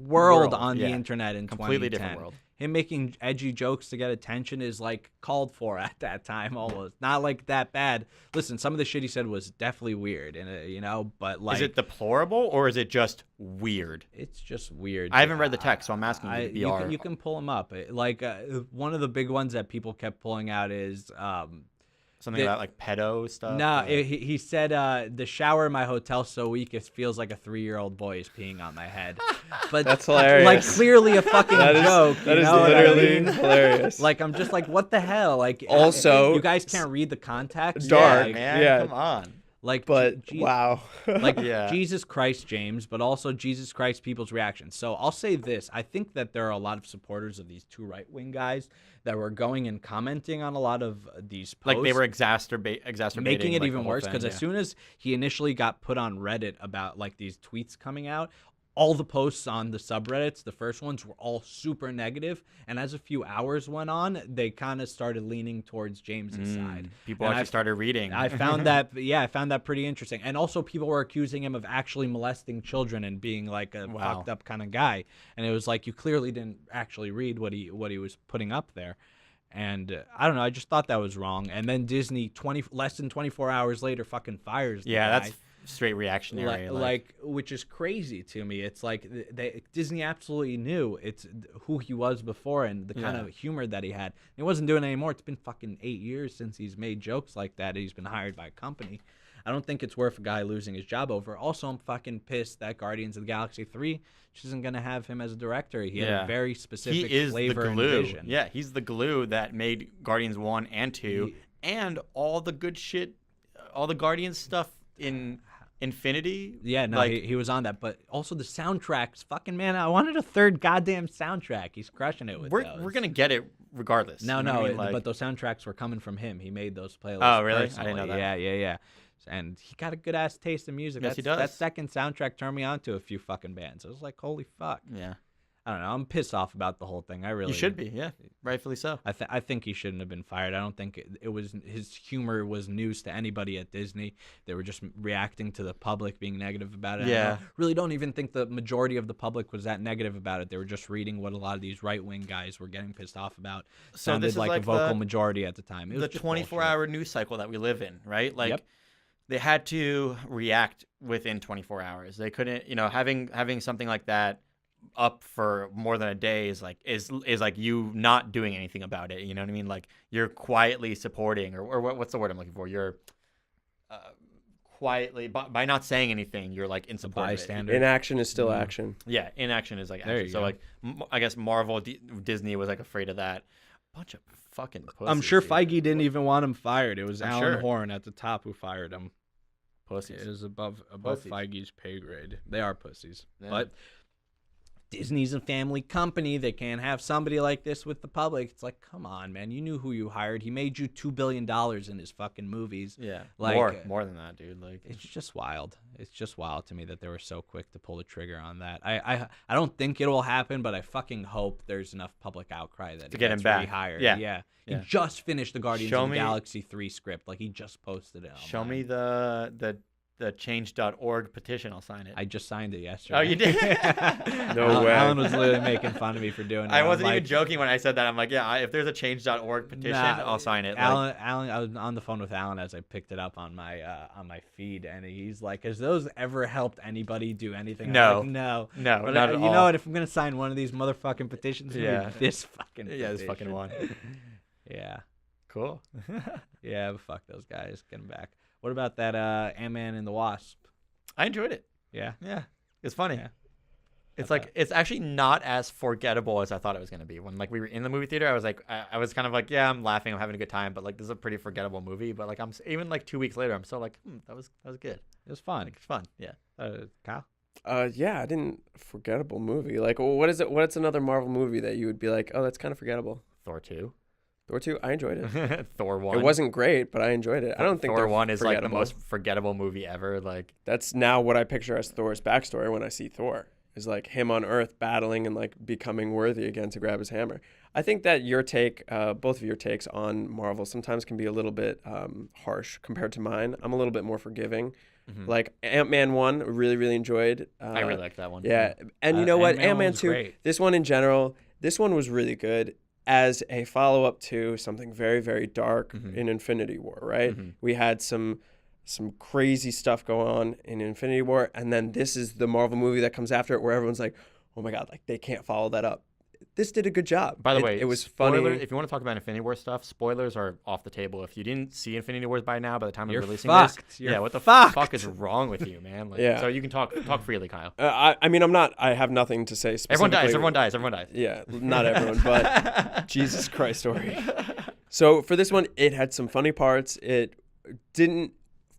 world on
yeah.
the internet in
Completely
2010.
different world.
Him making edgy jokes to get attention is like called for at that time almost. Not like that bad. Listen, some of the shit he said was definitely weird, and you know, but like
Is it deplorable or is it just weird?
it's just weird.
I haven't read the text, so I'm asking you the BR.
You can pull them up. Like one of the big ones that people kept pulling out is
Something about like pedo stuff?
no,
or-
he said the shower in my hotel so weak it feels like a 3-year-old boy is peeing on my head. But
That's hilarious.
Like clearly a fucking joke.
That
you
is
know what I
literally
mean?
hilarious.
Like I'm just like, what the hell? Like
Also,
you guys can't read the context.
dark,
Yeah, man.
yeah.
Come on.
Like,
but
Je-
wow.
like
Yeah.
Jesus Christ, James, but also Jesus Christ people's reactions. So I'll say this: I think that there are a lot of supporters of these two right-wing guys that were going and commenting on a lot of these posts,
Like they were exacerbating
making it
like,
even
the whole
worse.
thing,
Because
yeah.
as soon as he initially got put on Reddit about like these tweets coming out, all the posts on the subreddits, the first ones were all super negative, and as a few hours went on, they kind of started leaning towards James's side.
People
And
actually started reading.
I found that, I found that pretty interesting. And also, people were accusing him of actually molesting children and being like a fucked up kind of guy. And it was like, you clearly didn't actually read what he was putting up there. And I don't know, I just thought that was wrong. And then Disney, less than 24 hours later, fucking fires the guy.
That's straight reactionary.
Which is crazy to me. It's like Disney absolutely knew it's who he was before and the kind of humor that he had. He wasn't doing it anymore. It's been fucking 8 years since he's made jokes like that. He's been hired by a company. I don't think it's worth a guy losing his job over. Also, I'm fucking pissed that Guardians of the Galaxy 3 just isn't going to have him as a director. He had a very specific flavor and vision.
Yeah, he's the glue that made Guardians 1 and 2 and all the good shit, all the Guardians stuff in Infinity.
Yeah, no, he was on that. But also the soundtracks. Fucking, man, I wanted a third goddamn soundtrack. He's crushing it with those.
We're going to get it regardless.
No, but those soundtracks were coming from him. He made those playlists.
Oh, really?
Personally.
I didn't know that.
Yeah. And he got a good ass taste in music.
Yes, he does.
That second soundtrack turned me on to a few fucking bands. I was like, holy fuck.
Yeah.
I don't know. I'm pissed off about the whole thing. I really.
You should be. Yeah. Rightfully so.
I think he shouldn't have been fired. I don't think it was his humor was news to anybody at Disney. They were just reacting to the public being negative about it.
Yeah.
I really don't even think the majority of the public was that negative about it. They were just reading what a lot of these right-wing guys were getting pissed off about.
So
Sounded
this is
like a vocal majority at the time. It was
the 24-hour news cycle that we live in, right? Like.
Yep.
They had to react within 24 hours. They couldn't, having something like that up for more than a day is like you not doing anything about it. You know what I mean? Like you're quietly supporting, or what's the word I'm looking for? You're quietly by not saying anything. You're like in support.
Bystander.
Inaction is still action.
Yeah, inaction is like action.
There you
So
go.
like I guess Marvel, Disney was like afraid of that. Bunch of fucking pussies.
I'm sure
dude.
Feige didn't even want him fired. It was
I'm
Alan
sure.
Horn at the top who fired him.
Pussies.
It is above
Pussies.
Feige's pay grade. They are pussies.
Yeah.
But Disney's a family company. They can't have somebody like this with the public. It's like, come on, man. You knew who you hired. He made you $2 billion in his fucking movies.
Yeah,
Like,
more than that, dude. Like
It's just wild. It's just wild to me that they were so quick to pull the trigger on that. I don't think it will happen, but I fucking hope there's enough public outcry that
To
he
get him
gets
back.
rehired.
Yeah.
He just finished the Guardians
Show
of the
me-
Galaxy 3 script. Like, he just posted it.
show
online.
me the change.org petition. I'll sign it.
I just signed it yesterday.
Oh, you did?
No way.
Alan was literally making fun of me for doing it.
I
I'm
wasn't even
like,
joking when I said that. I'm like, yeah, if there's a change.org petition,
Nah,
I'll sign it.
Alan, I was on the phone with Alan as I picked it up on my feed, and he's like, "Has those ever helped anybody do anything?" I'm
No.
like, no,
No,
But
not at
you
all.
know what? If I'm gonna sign one of these motherfucking petitions, it's gonna
Yeah.
be this fucking
Yeah, this fucking
petition.
one.
Yeah,
Cool.
yeah, but fuck those guys. Get them back. What about that Ant-Man and the Wasp?
I enjoyed it.
Yeah,
Yeah, it's funny.
Yeah.
It's
Okay.
like it's actually not as forgettable as I thought it was gonna be. When like we were in the movie theater, I was like, I was kind of like, yeah, I'm laughing, I'm having a good time, but like this is a pretty forgettable movie. But like even like 2 weeks later, I'm still like, that was good.
it was fun.
Like it's fun. Yeah.
Kyle,
Yeah, I didn't forgettable movie. Like, what is it? What's another Marvel movie that you would be like, oh, that's kind of forgettable?
Thor 2.
Thor 2, I enjoyed it.
Thor 1.
It wasn't great, but I enjoyed it. I don't think
Thor
they're
1 is like the
forgettable.
most forgettable movie ever. Like
That's now what I picture as Thor's backstory when I see Thor. Is like him on Earth battling and like becoming worthy again to grab his hammer. I think that your take, both of your takes on Marvel sometimes can be a little bit harsh compared to mine. I'm a little bit more forgiving. Like Ant-Man 1, really, really enjoyed.
I really like that one.
Yeah, and you know what?
Ant-Man
Ant-Man
was
2,
great.
this one in general, this one was really good as a follow-up to something very, very dark in Infinity War, right? We had some crazy stuff going on in Infinity War, and then this is the Marvel movie that comes after it where everyone's like, oh my God, like they can't follow that up. This did a good job.
By the way,
it was
spoiler,
funny.
if you want to talk about Infinity War stuff, spoilers are off the table. If you didn't see Infinity Wars by now, by the time
You're
of releasing
fucked.
this,
You're
yeah, what the
fucked.
fuck is wrong with you, man? Like,
Yeah.
So you can talk freely, Kyle.
I mean, I have nothing to say specifically.
Everyone dies.
Yeah, not everyone, but Jesus Christ, Ori. So for this one, it had some funny parts. It didn't,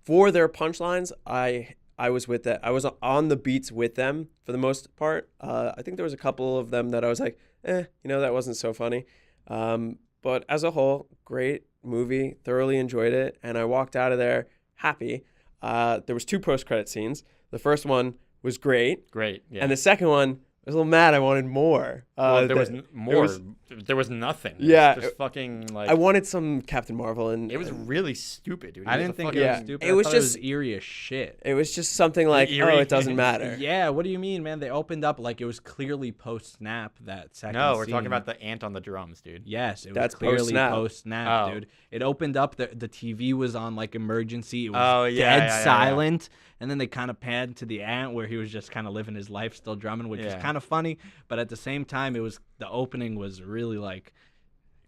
for their punchlines, I was with that. I was on the beats with them for the most part. I think there was a couple of them that I was like, that wasn't so funny. But as a whole, great movie. Thoroughly enjoyed it, and I walked out of there happy. There was 2 post-credit scenes. The first one was great.
Great. Yeah.
And the second one, I was a little mad. I wanted more.
Well, there was more. There was nothing.
Yeah,
It was just fucking like.
I wanted some Captain Marvel, and
It was really stupid, dude.
I didn't think it was stupid.
It was
I thought
just
it was eerie as shit.
it was just something like,
Eerie.
it doesn't matter.
Yeah, what do you mean, man? They opened up like it was clearly post-snap, that second
No, we're
scene.
talking about the ant on the drums, dude.
Yes, it
That's
was clearly
post-snap.
post-snap,
Oh.
dude. It opened up, the TV was on like emergency. It was
Oh, yeah,
dead
yeah, yeah.
silent. And then they kind of panned to the ant where he was just kind of living his life, still drumming, which is
Yeah.
kind of funny. But at the same time, the opening was really like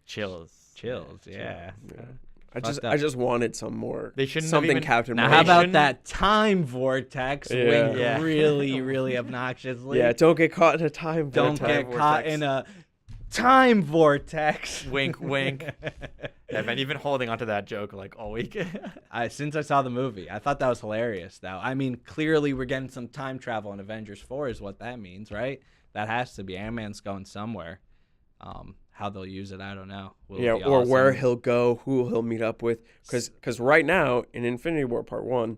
Chills.
chills. Yeah.
Yeah.
Fucked
I
up.
just wanted some more.
They shouldn't have
something
even-
Captain
Now,
Marvel.
how about
shouldn't-
that time vortex?
Yeah.
Wink
Yeah.
really, really obnoxiously.
Yeah, don't get caught in a time.
Don't
vortex.
get caught in a time vortex.
Wink, wink. I've been even holding onto that joke like all week.
Since I saw the movie, I thought that was hilarious. Though, I mean, clearly we're getting some time travel in Avengers 4 is what that means, right? That has to be. Ant-Man's going somewhere. How they'll use it, I don't know. Will it
Yeah,
be
or where
awesome?
he'll go, who he'll meet up with. Because right now in Infinity War Part 1,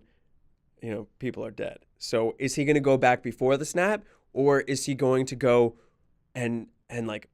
people are dead. So is he going to go back before the snap, or is he going to go and like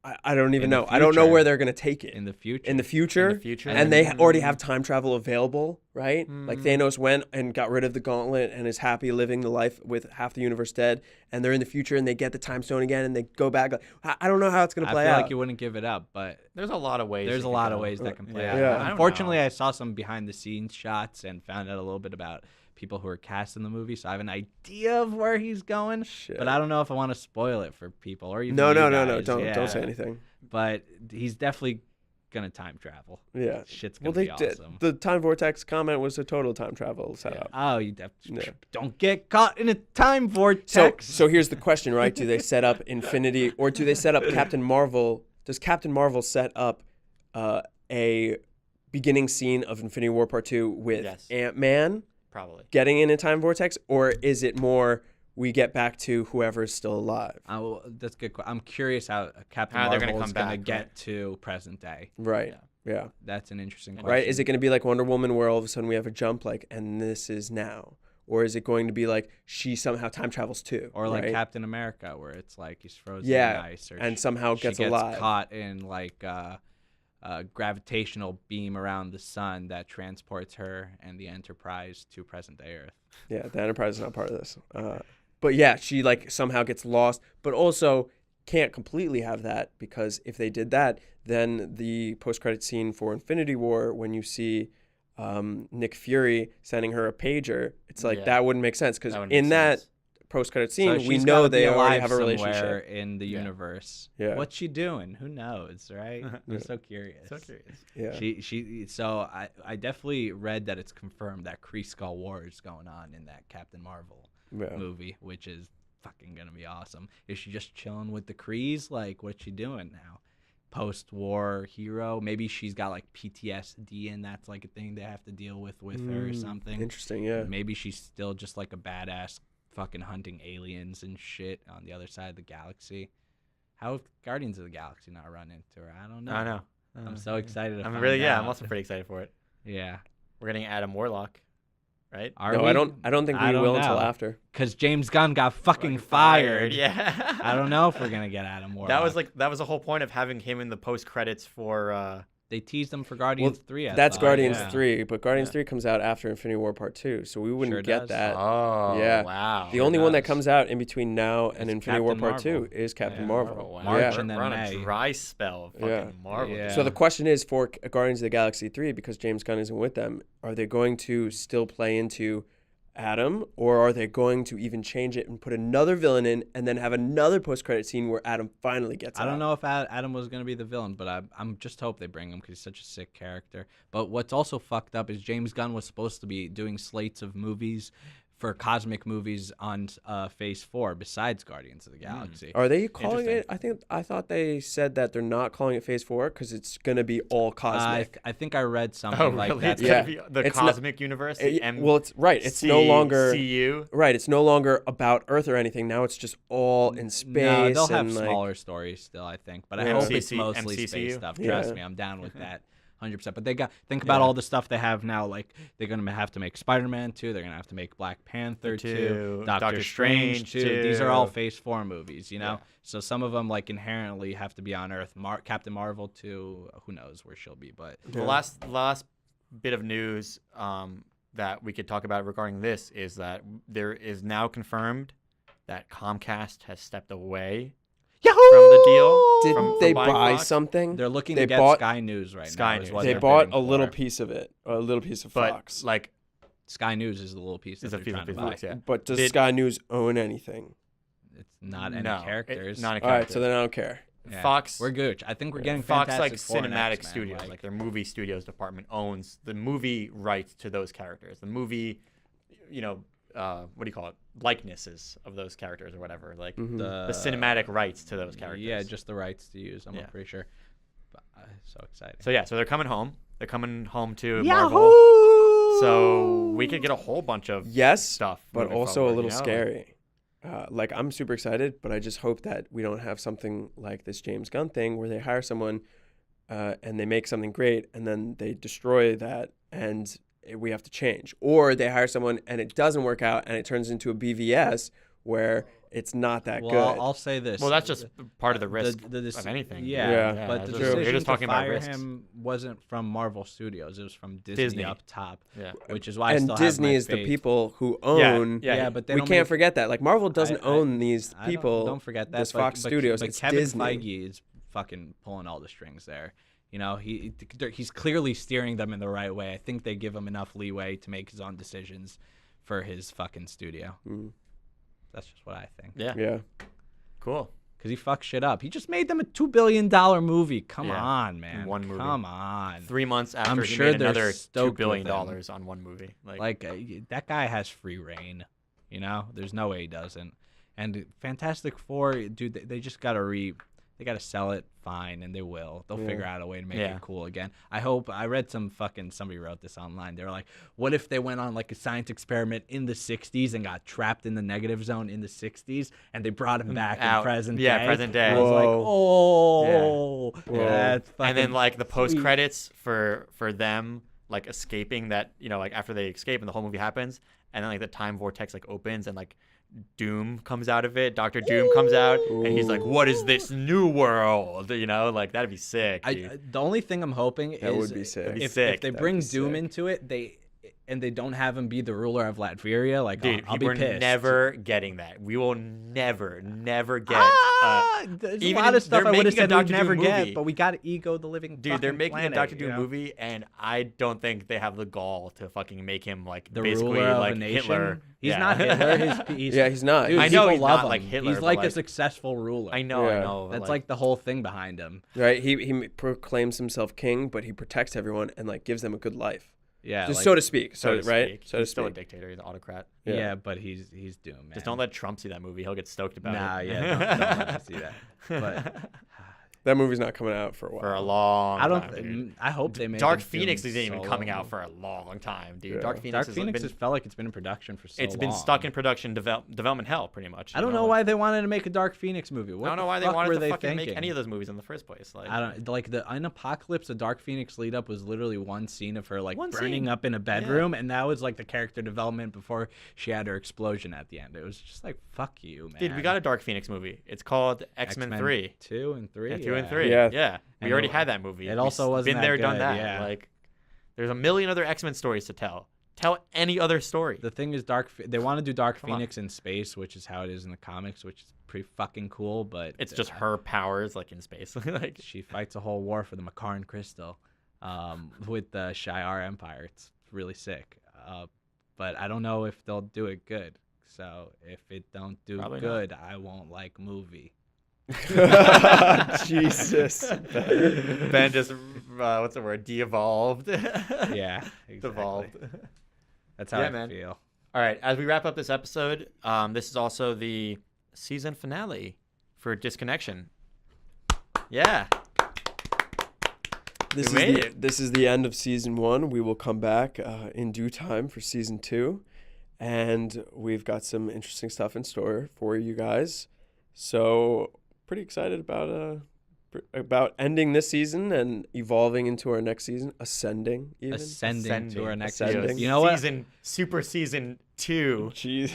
I don't even
In the
know. I don't know
future.
where they're going to take it.
in the future.
In the future.
In the future.
And they already have time travel available, right? Like
Mm.
Thanos went and got rid of the gauntlet and is happy living the life with half the universe dead. And they're in the future and they get the time stone again and they go back. I don't know how it's going to
I
play
feel
out.
like you wouldn't give it up, but
There's a lot of ways.
there's
it
a
could
lot of
go.
ways that can play
Yeah.
out.
Yeah.
I don't
Unfortunately,
know.
I saw some behind the scenes shots and found out a little bit about people who are cast in the movie, so I have an idea of where he's going.
Shit.
But I don't know if I want to spoil it for people or even
No.
you
Don't
guys.
say
Yeah.
anything.
But he's definitely gonna time travel.
Yeah.
Shit's gonna
Well, they
be
did.
awesome.
The time vortex comment was a total time travel setup.
Oh,
Yeah.
don't get caught in a time vortex.
So here's the question, right? Do they set up Infinity or do they set up Captain Marvel? Does Captain Marvel set up a beginning scene of Infinity War Part 2 with
Yes.
Ant-Man
Probably.
getting in a time vortex, or is it more we get back to whoever's still alive?
That's good. I'm curious how Captain
How they're gonna
Marvel is
come
gonna
back,
get
right?
to present day.
Right. Yeah.
That's an interesting question.
Right? Is it going to be like Wonder Woman where all of a sudden we have a jump like, and this is now? Or is it going to be like she somehow time travels too?
Or like
right?
Captain America, where it's like he's frozen
Yeah,
in ice, or
and somehow
she
gets
gets
alive.
caught in like a gravitational beam around the sun that transports her and the Enterprise to present day Earth.
Yeah, the Enterprise is not part of this. But yeah, she like somehow gets lost, but also can't completely have that, because if they did that, then the post-credit scene for Infinity War, when you see Nick Fury sending her a pager, it's like
Yeah.
that wouldn't make sense, because
That wouldn't make
in that
sense.
post-credit
So
scene, we
she's
know
gotta be
they already
alive
have a
somewhere
relationship.
in the
Yeah.
universe.
Yeah.
What's she doing? Who knows, right?
Yeah.
I'm so curious.
So curious.
Yeah.
So I definitely read that it's confirmed that Kree Skull War is going on in that Captain Marvel
Yeah.
movie, which is fucking gonna be awesome. Is she just chilling with the Krees? Like, what's she doing now? Post-war hero? Maybe she's got like PTSD, and that's like a thing they have to deal with her or something.
Interesting, yeah.
Maybe she's still just like a badass fucking hunting aliens and shit on the other side of the galaxy. How have Guardians of the Galaxy not run into her? I don't know.
I know.
I'm so excited to
I'm
find
really, yeah,
out.
I'm also pretty excited for it.
Yeah.
We're getting Adam Warlock, right?
Are
No,
we?
I don't think we will until
know.
after.
Because James Gunn got fucking fired.
Yeah.
I don't know if we're gonna get Adam Warlock.
That was the whole point of having him in the post credits for
They teased him for Guardians 3. I
That's
thought,
Guardians
yeah.
3, but Guardians
Yeah.
3 comes out after Infinity War Part 2, so we wouldn't
Sure
get
does.
that.
Oh,
Yeah.
wow.
The only one that
does.
comes out in between now and
It's
Infinity War
Captain
Part 2
Marvel.
is Captain
Yeah,
Marvel.
Wow.
March
Yeah.
and then
We're on
May.
a dry spell of fucking
Yeah.
Marvel.
Yeah.
So the question is for Guardians of the Galaxy 3, because James Gunn isn't with them, are they going to still play into Adam, or are they going to even change it and put another villain in and then have another post-credit scene where Adam finally gets
I
out?
don't know if Adam was going to be the villain, but I'm just hope they bring him because he's such a sick character. But what's also fucked up is James Gunn was supposed to be doing slates of movies for cosmic movies on Phase 4 besides Guardians of the Galaxy.
Are they calling
Interesting.
it? I thought they said that they're not calling it Phase 4 because it's going to be all cosmic.
I think I read something
Oh,
like
really?
that.
It's
Yeah.
gonna be the
It's not-
cosmic universe. the
Well, it's right. It's no longer
CU.
right. It's no longer about Earth or anything. Now it's just all in space.
No, they'll have
and, like,
smaller stories still, I think. But I
Yeah.
hope it's
MCC
mostly
MCCU?
space stuff.
Yeah.
Trust me, I'm down with that. 100%. But think about all the stuff they have now. Like they're gonna have to make Spider-Man 2. They're gonna have to make Black Panther 2, Doctor Strange 2. These are all Phase 4 movies, you know.
Yeah.
So some of them like inherently have to be on Earth. Captain Marvel 2, who knows where she'll be, but
The last bit of news that we could talk about regarding this is that there is now confirmed that Comcast has stepped away
Yahoo!
from the deal.
Did they
buying
buy
Fox.
something?
They're looking
They
to get
bought
Sky News right
Sky
now. Is
News.
what
They
they're
bought
bidding
a little
for.
piece of it, a little piece of
But
Fox.
like,
Sky News is the little piece that
is a
they're
piece
trying to
of
buy.
Fox, yeah.
But does
Did-
Sky News own anything?
It's not any
No,
characters.
not a
All right,
character.
so then I don't care.
Yeah.
Fox.
We're good. I think we're getting
Fox
Fantastic
like
Four and
cinematic
X-Men,
studios, like their movie studios department owns the movie rights to those characters. The movie, what do you call it? Likenesses of those characters or whatever. Like the cinematic rights to those characters.
Yeah, just the rights to use. I'm
Yeah.
pretty sure. But, so exciting.
So they're coming home. They're coming home to
Yahoo!
Marvel. So we could get a whole bunch of
Yes,
stuff,
but
moving
also
forward,
a little
you know?
scary. Like I'm super excited, but I just hope that we don't have something like this James Gunn thing where they hire someone and they make something great and then they destroy that and we have to change. Or they hire someone and it doesn't work out and it turns into a BVS where it's not that good.
I'll say this.
Well, that's just part of the risk
the
of anything.
Yeah,
but the
that's
decision
You're just talking
to
about
fire
risks.
him wasn't from Marvel Studios. It was from Disney up top,
Yeah.
which is why I
and
still
Disney
have my
is the
faith.
people who
Yeah,
own.
yeah.
Yeah, but they
we
don't
can't
make-
forget that. Like Marvel doesn't own these
I
people.
Don't forget that.
This
but,
Fox
but,
Studios.
But
It's
Kevin
Disney.
Feige is fucking pulling all the strings there. You know, he's clearly steering them in the right way. I think they give him enough leeway to make his own decisions for his fucking studio. That's just what I think.
Yeah.
Yeah.
Cool.
Because he fucks shit up. He just made them a $2 billion movie. Come
Yeah.
on, man.
One movie.
Come on.
3 months after
I'm
he
sure
made
they're
another $2
stoked
billion
with him.
on one movie.
That guy has free reign. You know, there's no way he doesn't. And Fantastic Four, dude, they just gotta they gotta sell it fine, and they will. They'll figure out a way to make it cool again. I read somebody wrote this online. They were like, what if they went on like a science experiment in the 60s and got trapped in the negative zone in the 60s, and they brought him back in present day?
Yeah, present day.
I was like, that's fucking
And then like the post
sweet.
credits for them like escaping that, like after they escape and the whole movie happens, and then like the time vortex like opens and like Doom comes out of it. Dr. Doom comes out and he's like, "What is this new world?" Like that'd be sick. Dude.
The only thing I'm hoping
That
is
would be sick.
That'd be
if
sick.
they
That'd
bring
be
Doom
sick.
into it, they don't have him be the ruler of Latveria, like
Dude,
I'll be
we're
pissed.
never getting that. We will never get.
There's a
even
lot of stuff
they're
I would have
making a
said we'd
Dr.
never
Doom
get,
movie.
but we got Ego the Living
Dude, they're
fucking
making
planet,
a Dr. Doom
you know?
movie, and I don't think they have the gall to fucking make him like
The
basically
ruler of
like
a nation.
Hitler.
He's
Yeah.
not Hitler.
He's not.
Dude,
I know
people
he's
love
not
him.
like Hitler,
He's
but,
like a
like-
successful ruler.
I know. but,
That's like the whole thing behind him.
Right? He proclaims himself king, but he protects everyone and like gives them a good life.
Yeah,
Just
like-
so to speak.
so
So
to
right?
speak.
So to
He's still a
speak.
dictator. He's an autocrat.
yeah, but he's Doom, man.
Just don't let Trump see that movie. He'll get stoked about
Nah,
it.
yeah, don't let him see that. But
That movie's not coming out for a while.
For a long
I don't.
time, dude.
I hope they make
Dark
a Doom
Phoenix isn't even
solo
coming out
movie.
for a long time, dude.
Yeah.
Dark Phoenix,
Dark
has
Phoenix
been,
has felt like it's been in production for so long.
it's been stuck in production development hell, pretty much.
I don't know why they wanted to make a Dark Phoenix movie. What
I don't
the
know why they
fuck
wanted
were
to
they
fucking
thinking?
make any of those movies in the first place. Like,
I don't like in Apocalypse. The Dark Phoenix lead up was literally one scene of her like
One
burning
scene.
up in a bedroom, and that was like the character development before she had her explosion at the end. It was just like fuck you, man.
dude, we got a Dark Phoenix movie. It's called X-Men 3.
2 and 3.
Yeah, 2 and 3.
Yeah.
Yeah. We
And
already
it-
had that movie.
it also
We've
wasn't
been
that
there, done
good,
that.
yeah.
Like, there's a million other X-Men stories to tell. Tell any other story.
The thing is, they want to do Dark
Come on.
Phoenix in space, which is how it is in the comics, which is pretty fucking cool. But
It's just her powers, like in space. Like,
She fights a whole war for the Makarn Crystal with the Shi'ar Empire. It's really sick. But I don't know if they'll do it good. So if it don't do
Probably not.
good, I won't like movie.
Jesus.
Ben just, what's the word? De-evolved.
Yeah, exactly.
Devolved.
That's how
Yeah,
I
man.
feel.
All right, as we wrap up this episode, this is also the season finale for Disconnection. Yeah.
This
We
is
made
the,
it.
this is the end of season 1. We will come back in due time for season 2, and we've got some interesting stuff in store for you guys. So pretty excited about about ending this season and evolving into our next season, ascending even.
Ascending to our next
Ascending.
season. You know what?
Super season 2.
Jeez.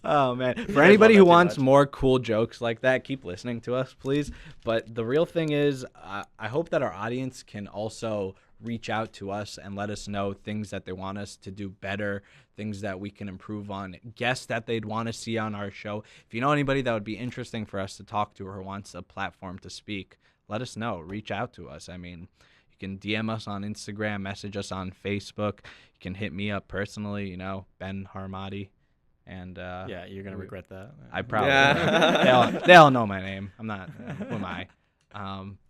Oh man! For
guys
anybody
love
who
that too
wants
much.
more cool jokes like that, keep listening to us, please. But the real thing is, I hope that our audience can also reach out to us and let us know things that they want us to do better, things that we can improve on, guests that they'd want to see on our show. If you know anybody that would be interesting for us to talk to or wants a platform to speak, let us know. Reach out to us. I mean, you can DM us on Instagram, message us on Facebook. You can hit me up personally, Ben Harmati. And
Yeah, you're gonna regret that.
I probably
Yeah.
they all know my name. I'm not. Who am I?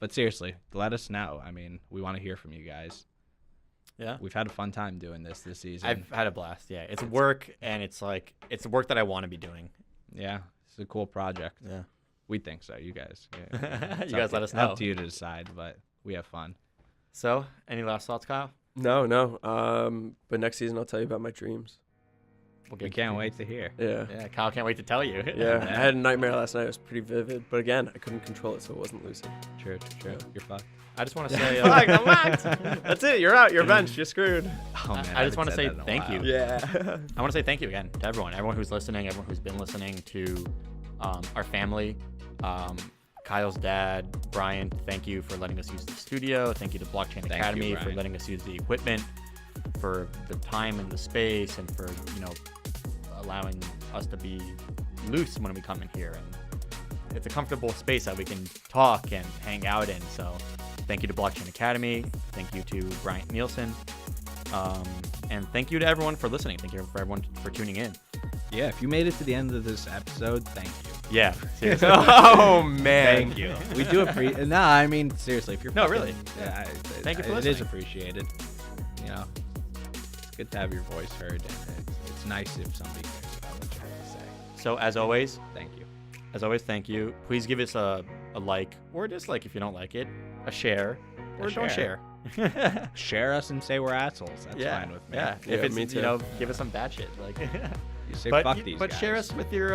But seriously, let us know. I mean, we want to hear from you guys.
Yeah,
We've had a fun time doing this season.
I've had a blast. Yeah, it's work, and it's work that I want to be doing.
Yeah, it's a cool project.
Yeah,
We think so. You guys. Yeah. It's
you guys
up
let
to-
us know.
Up to you to decide, but we have fun.
So, any last thoughts, Kyle?
No. But next season I'll tell you about my dreams.
We'll
We can't wait to hear.
Yeah.
Yeah, Kyle can't wait to tell you.
Yeah. I had a nightmare last night. It was pretty vivid, but again, I couldn't control it, so it wasn't lucid.
True. You're fucked.
I just want to say.
That's it. You're out. You're benched. You're screwed.
Oh man,
I just
haven't
want to
said
say
that in a
thank
while.
you.
Yeah.
I want to say thank you again to everyone who's listening, everyone who's been listening, to our family, Kyle's dad, Brian. Thank you for letting us use the studio. Thank you to Blockchain
Thank you,
Academy for
Brian.
letting us use the equipment, for the time and the space, and for allowing us to be loose when we come in here. And it's a comfortable space that we can talk and hang out in. So thank you to Blockchain Academy. Thank you to Bryant Nielsen. And thank you to everyone for listening. Thank you for everyone for tuning in.
Yeah, if you made it to the end of this episode, thank you.
Yeah, seriously.
Oh man.
Thank you. We do appreciate. No, I mean seriously. If you're
No, really.
yeah,
Thank you for
It
listening.
is appreciated. It's good to have your voice heard, and it's nice if somebody cares about what you have to say.
So as always,
Thank you.
thank you. Please give us a like or a dislike if you don't like it, a share, or don't share.
Share us and say we're assholes. That's
yeah,
fine with me.
yeah.
Yeah,
If it's
me too.
give us some bad shit. Like,
You say
but
fuck these guys.
share us with your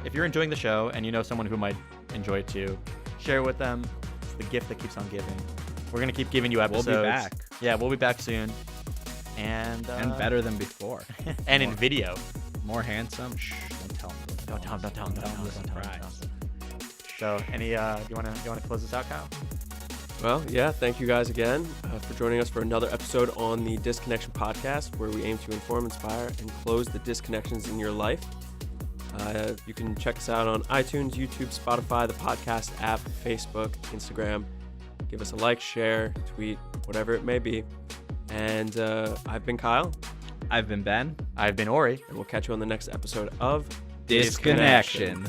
if you're enjoying the show and you know someone who might enjoy it too, share it with them. It's the gift that keeps on giving. We're gonna keep giving you
We'll
episodes.
be back.
Yeah, we'll be back soon. And
better than before.
and in video.
More handsome. Shh. Don't tell them.
Don't tell 'em, don't tell 'em, don't tell 'em,
Listen,
don't tell 'em,
surprise.
So any you wanna close this out, Kyle?
Well, yeah, thank you guys again for joining us for another episode on the Disconnection Podcast, where we aim to inform, inspire, and close the disconnections in your life. You can check us out on iTunes, YouTube, Spotify, the podcast app, Facebook, Instagram. Give us a like, share, tweet, whatever it may be. And I've been Kyle,
I've been Ben.
I've been Ori.
and we'll catch you on the next episode of
Disconnection.